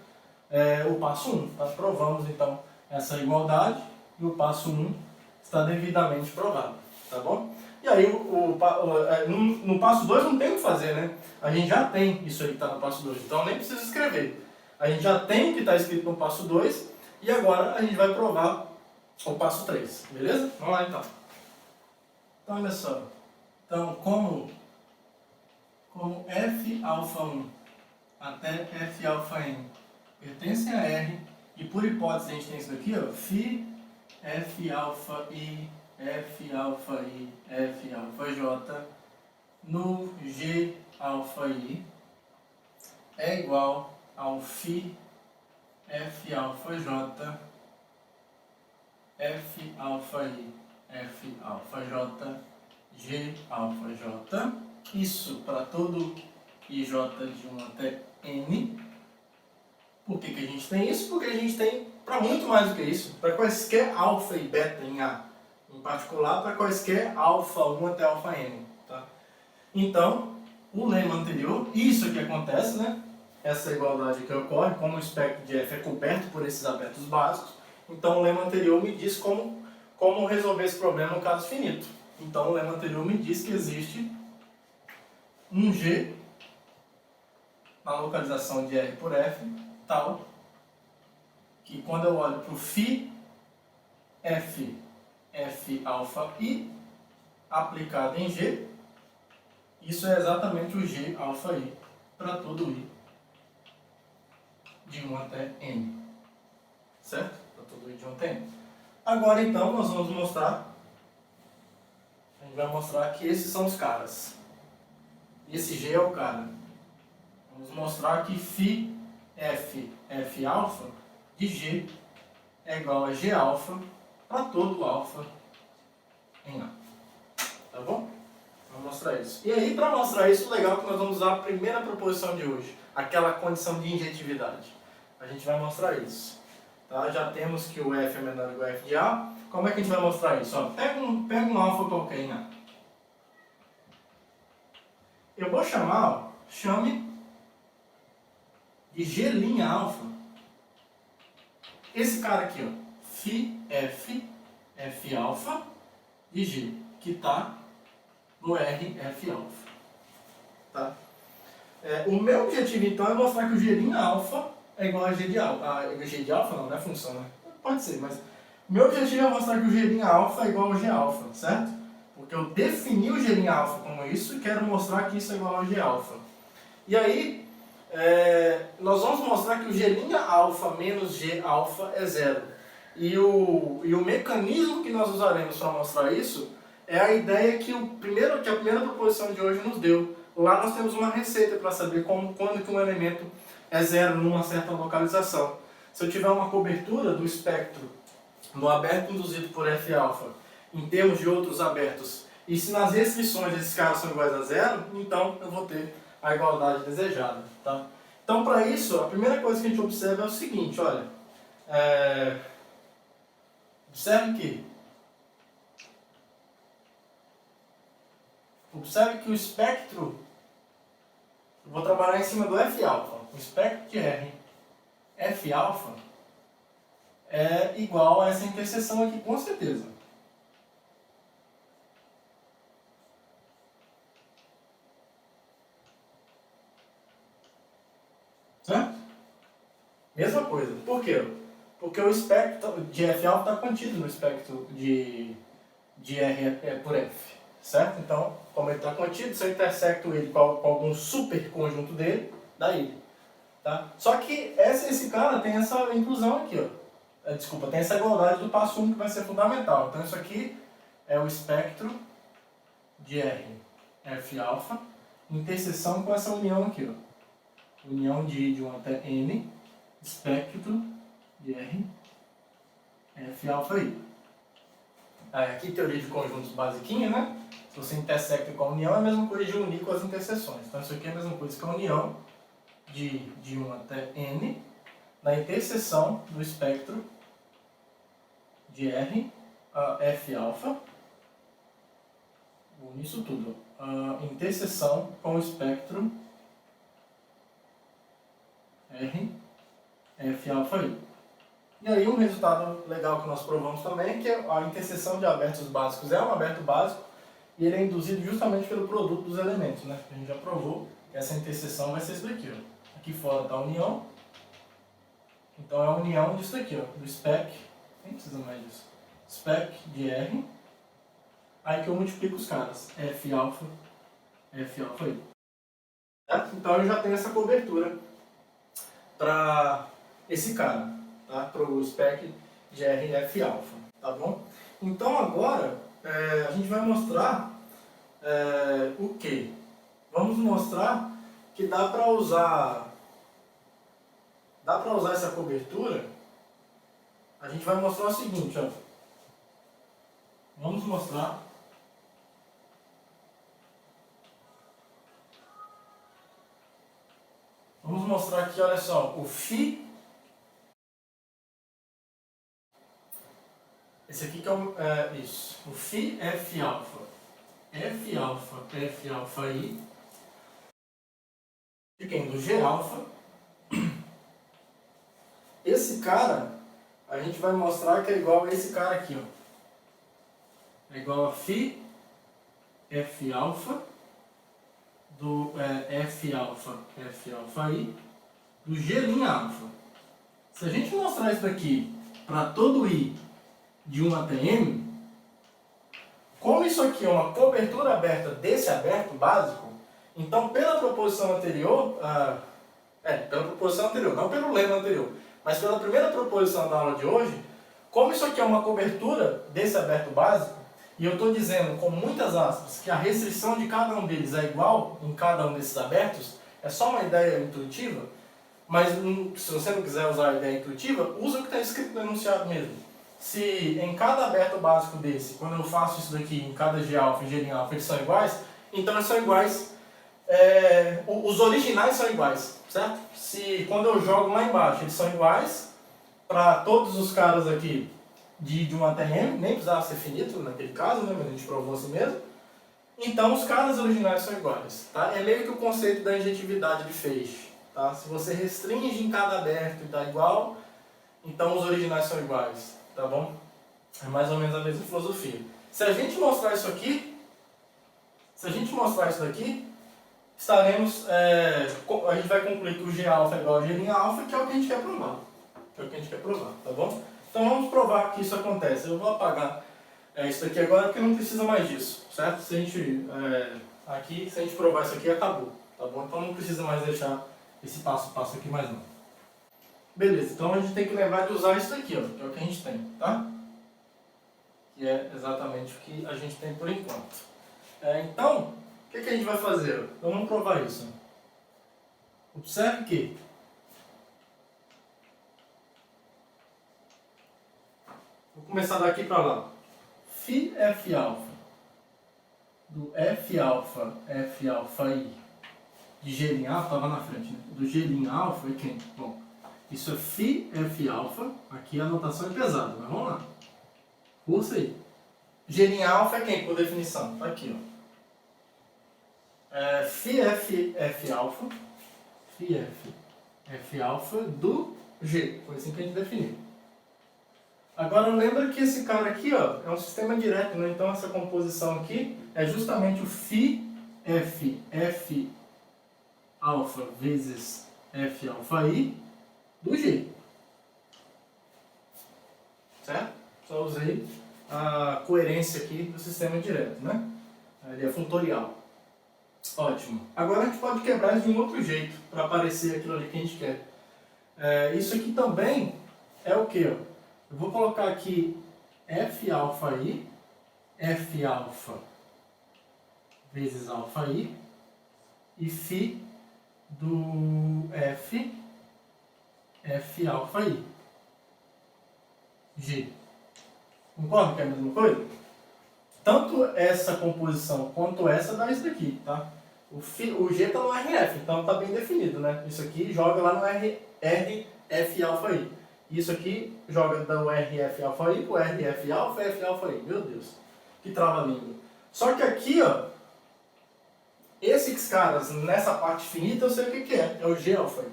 o passo 1. Tá? Provamos então essa igualdade e o passo 1 está devidamente provado. Tá bom? E aí no passo 2 não tem o que fazer, né? A gente já tem isso aí que está no passo 2, então nem precisa escrever. A gente já tem o que está escrito no passo 2 e agora a gente vai provar o passo 3. Beleza? Vamos lá então. Então, olha só. Então, como F alfa 1 até F alfa n pertencem a R, e por hipótese a gente tem isso daqui, ó, Φ F alfa I, F alfa I, F alfa J no G alfa I é igual ao Φ F alfa J, F alfa I, F alfa J, G alfa J. Isso para todo IJ de 1 até N. Por que a gente tem isso? Porque a gente tem para muito mais do que isso. Para quaisquer alfa e beta em A. Em particular, para quaisquer alfa 1 até alfa N. Tá? Então, o lema anterior, isso que acontece, né? Essa igualdade que ocorre, como o espectro de F é coberto por esses abertos básicos, então o lema anterior me diz como resolver esse problema no caso finito. Então o lema anterior me diz que existe um G na localização de R por F, tal que quando eu olho para o Φ F alfa I aplicado em G, isso é exatamente o G alfa I para todo I de 1 até N. Certo? Para todo I de 1 até N. Agora então nós vamos mostrar, a gente vai mostrar que esses são os caras. Esse G é o cara. Vamos mostrar que Φ F alfa de G é igual a G alfa para todo alfa em A. Tá bom? Vamos mostrar isso. E aí, para mostrar isso, o legal é que nós vamos usar a primeira proposição de hoje, aquela condição de injetividade. A gente vai mostrar isso. Tá? Já temos que o F é menor ou igual a F de A. Como é que a gente vai mostrar isso? Ó, pega um alfa qualquer em A. Eu vou chamar, ó, chame de G' alfa. Esse cara aqui, ó, Φ F alfa de G, que está no R F alfa. Tá? O meu objetivo então é mostrar que o G' alfa é igual a G de alfa. G de alfa não é função, né? Pode ser, mas meu objetivo é mostrar que o G' alfa é igual ao G alfa, certo? Porque eu defini o G' alfa como isso e quero mostrar que isso é igual ao G alfa. E aí, nós vamos mostrar que o G' alfa menos G alfa é zero. E o mecanismo que nós usaremos para mostrar isso é a ideia que a primeira proposição de hoje nos deu. Lá nós temos uma receita para saber quando que um elemento é zero numa certa localização. Se eu tiver uma cobertura do espectro no aberto induzido por F-alfa em termos de outros abertos, e se nas restrições esses caras são iguais a zero, então eu vou ter a igualdade desejada. Tá? Então, para isso, a primeira coisa que a gente observa é o seguinte, olha, observe que o espectro, eu vou trabalhar em cima do F-alfa, o espectro de R, F-alfa, é igual a essa interseção aqui, com certeza. Certo? Mesma coisa. Por quê? Porque o espectro de F-alfa está contido no espectro de R por F. Certo? Então, como ele está contido, se eu intersecto ele com algum superconjunto dele, dá ele. Tá? Só que esse cara tem essa inclusão aqui, ó. Desculpa, tem essa igualdade do passo 1 que vai ser fundamental. Então isso aqui é o espectro de R, F-alfa, interseção com essa união aqui, ó. União de I de 1 até N, espectro de R, F-alfa I. Aqui teoria de conjuntos basiquinha, né? Se você intersecta com a união, é a mesma coisa de unir com as interseções. Então isso aqui é a mesma coisa que a união de 1 até N, na interseção do espectro de R, F-alfa, vou unir isso tudo, interseção com o espectro R, F-alfa I. E aí um resultado legal que nós provamos também é que a interseção de abertos básicos é um aberto básico e ele é induzido justamente pelo produto dos elementos, né? A gente já provou que essa interseção vai ser isso daqui, ó. Aqui fora está a união, então é a união disso aqui, ó, do spec, nem precisa mais disso, spec de R, aí que eu multiplico os caras, F-alfa I. Certo? Então eu já tenho essa cobertura para esse cara, tá? Para o spec de R F-alfa, tá bom? Então agora a gente vai mostrar o que? Vamos mostrar que dá para usar essa cobertura. A gente vai mostrar o seguinte, ó. Vamos mostrar aqui, olha só, o φ. Esse aqui que é isso, o φ F-alfa. F-alfa I de quem? Do G-alfa. Esse cara, a gente vai mostrar que é igual a esse cara aqui, ó. É igual a φ F-alfa do F-alfa I do G'-alfa. Se a gente mostrar isso daqui para todo I de 1 até M, como isso aqui é uma cobertura aberta desse aberto básico, então pela proposição anterior, não pelo lema anterior, mas pela primeira proposição da aula de hoje, como isso aqui é uma cobertura desse aberto básico, e eu estou dizendo com muitas aspas que a restrição de cada um deles é igual em cada um desses abertos, é só uma ideia intuitiva, mas se você não quiser usar a ideia intuitiva, usa o que está escrito no enunciado mesmo. Se em cada aberto básico desse, quando eu faço isso daqui, em cada G-alfa e G'-alfa, eles são iguais, então eles são iguais, os originais são iguais, certo? Se quando eu jogo lá embaixo, eles são iguais para todos os caras aqui de 1 até M, nem precisava ser finito naquele caso, né? Mas a gente provou assim mesmo. Então os caras originais são iguais, tá? É meio que o conceito da injetividade de feixe, tá? Se você restringe em cada aberto e dá igual, então os originais são iguais, tá bom? É mais ou menos a mesma filosofia. Se a gente mostrar isso aqui, estaremos, a gente vai concluir que o G-alfa é igual a G'-alfa, que é o que a gente quer provar. Tá bom? Então vamos provar que isso acontece. Eu vou apagar isso aqui agora porque não precisa mais disso, certo? Se a gente provar isso aqui, acabou, tá bom? Então não precisa mais deixar esse passo a passo aqui mais não. Beleza, então a gente tem que lembrar de usar isso aqui, ó, que é o que a gente tem, tá? E é exatamente o que a gente tem por enquanto. Então, o que a gente vai fazer? Então, vamos provar isso. Observe que vou começar daqui para lá. Φ F alfa do F alfa I de G' alfa, estava na frente, né? Do G' alfa é quem? Bom, isso é Φ F alfa, aqui a notação é pesada, mas vamos lá. Força aí. G' alfa é quem, por definição? Está aqui, ó. Φ F alfa, Φ F alfa do G, foi assim que a gente definiu. Agora lembra que esse cara aqui, ó, é um sistema direto, né? Então essa composição aqui é justamente o Φ F alfa vezes F alfa I do G. Certo? Só usei a coerência aqui do sistema direto, né? Ele é funtorial. Ótimo. Agora a gente pode quebrar isso de um outro jeito, para aparecer aquilo ali que a gente quer. Isso aqui também é o que? Eu vou colocar aqui F alfa I, F alfa vezes alfa I, e Φ do F alfa I, G. Concorda que é a mesma coisa? Tanto essa composição quanto essa dá isso daqui, tá? O G está no RF, então está bem definido, né? Isso aqui joga lá no RF alfa I. Isso aqui joga do RF alfa I para o RF alfa, F alfa I. Meu Deus, que trava-língua. Só que aqui, ó, esses caras, nessa parte finita, eu sei o que é. É o G alfa I.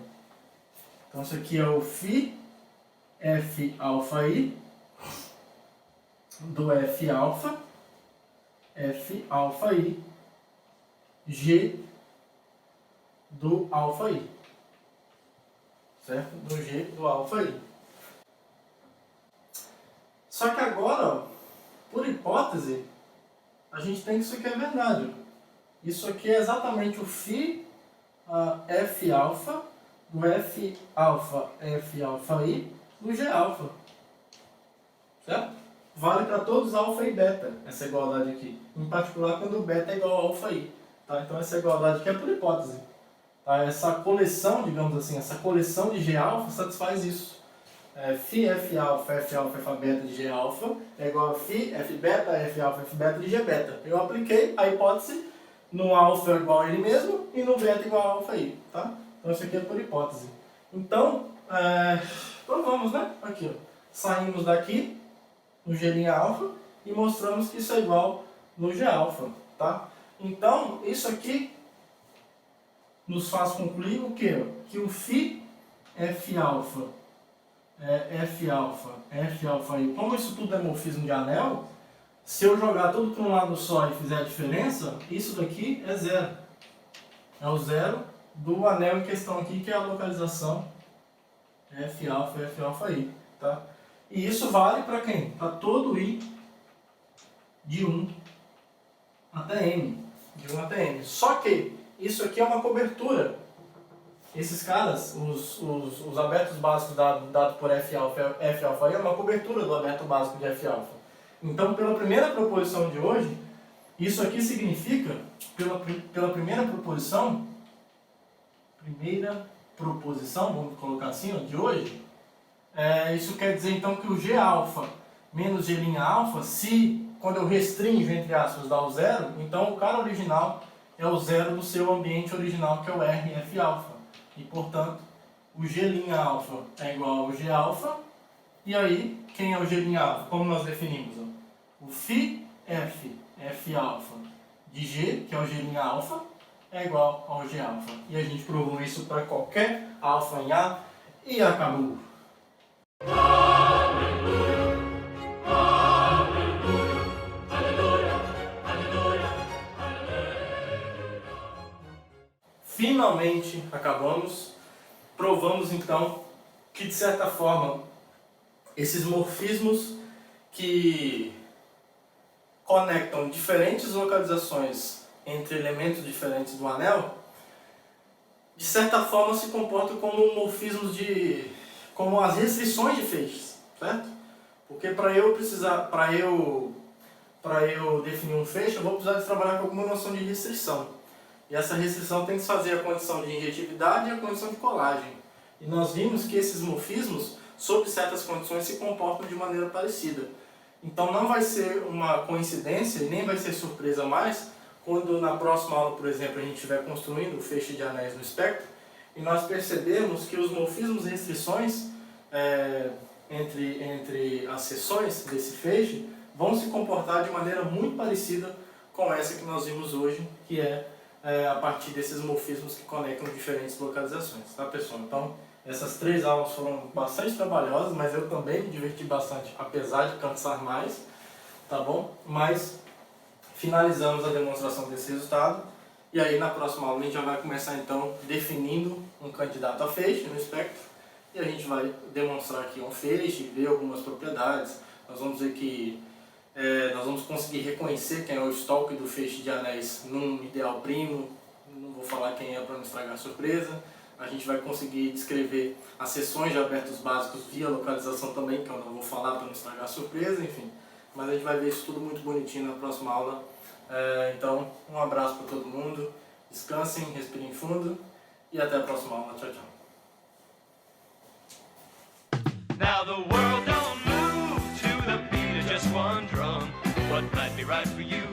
Então isso aqui é o Φ F alfa I do F alfa I, G do alfa I, certo? Do G do alfa I. Só que agora, ó, por hipótese, a gente tem que isso aqui é verdade. Isso aqui é exatamente o Φ F alfa do F alfa I do G alfa, certo? Vale para todos alfa e beta, essa igualdade aqui. Em particular quando o beta é igual a alfa I. Tá? Então essa igualdade aqui é por hipótese. Tá? Essa coleção, digamos assim, essa coleção de G alfa satisfaz isso. Φ F alfa, F beta de G alfa é igual a Φ F beta, F beta de G beta. Eu apliquei a hipótese no alfa igual a ele mesmo e no beta igual a alfa I. Tá? Então isso aqui é por hipótese. Então, provamos, né? Aqui, ó. Saímos daqui no G' alfa e mostramos que isso é igual no G alfa, tá? Então, isso aqui nos faz concluir o quê? Que o Φ F alfa, F alfa I, como isso tudo é morfismo de anel, se eu jogar tudo para um lado só e fizer a diferença, isso daqui é zero. É o zero do anel em questão aqui, que é a localização F alfa I, tá? E isso vale para quem? Para todo I de 1 até N. De 1 até N. Só que isso aqui é uma cobertura. Esses caras, os abertos básicos dado por F alfa I é uma cobertura do aberto básico de F alfa. Então, pela primeira proposição de hoje, isso aqui significa, pela primeira proposição, vamos colocar assim, ó, de hoje, isso quer dizer então que o G alfa menos G' alfa, se quando eu restringo, entre aspas, dá o zero, então o cara original é o zero do seu ambiente original, que é o RF alfa. E portanto, o G' alfa é igual ao G alfa. E aí, quem é o G' alfa? Como nós definimos? Ó? O Φ F alfa de G, que é o G' alfa, é igual ao G alfa. E a gente provou isso para qualquer alfa em A e acabou. Finalmente acabamos, provamos então que de certa forma esses morfismos que conectam diferentes localizações entre elementos diferentes do anel, de certa forma se comportam como morfismos como as restrições de feixes, certo? Porque para eu para eu definir um feixe, eu vou precisar de trabalhar com alguma noção de restrição. E essa restrição tem que fazer a condição de injetividade e a condição de colagem. E nós vimos que esses morfismos, sob certas condições, se comportam de maneira parecida. Então não vai ser uma coincidência e nem vai ser surpresa mais quando na próxima aula, por exemplo, a gente estiver construindo o feixe de anéis no espectro e nós percebemos que os morfismos e restrições entre as seções desse feixe vão se comportar de maneira muito parecida com essa que nós vimos hoje, que é a partir desses morfismos que conectam diferentes localizações, tá, pessoal? Então, essas 3 aulas foram bastante trabalhosas, mas eu também me diverti bastante, apesar de cansar mais, tá bom? Mas finalizamos a demonstração desse resultado, e aí na próxima aula a gente já vai começar então definindo um candidato a feixe no espectro, e a gente vai demonstrar aqui um feixe, ver algumas propriedades. Nós vamos ver que nós vamos conseguir reconhecer quem é o stalk do feixe de anéis num ideal primo, não vou falar quem é para não estragar a surpresa. A gente vai conseguir descrever as seções de abertos básicos via localização também, que eu não vou falar para não estragar a surpresa, enfim. Mas a gente vai ver isso tudo muito bonitinho na próxima aula. Então, um abraço para todo mundo, descansem, respirem fundo e até a próxima aula. Tchau, tchau. Now the world don't move to the beat of just one drum. What might be right for you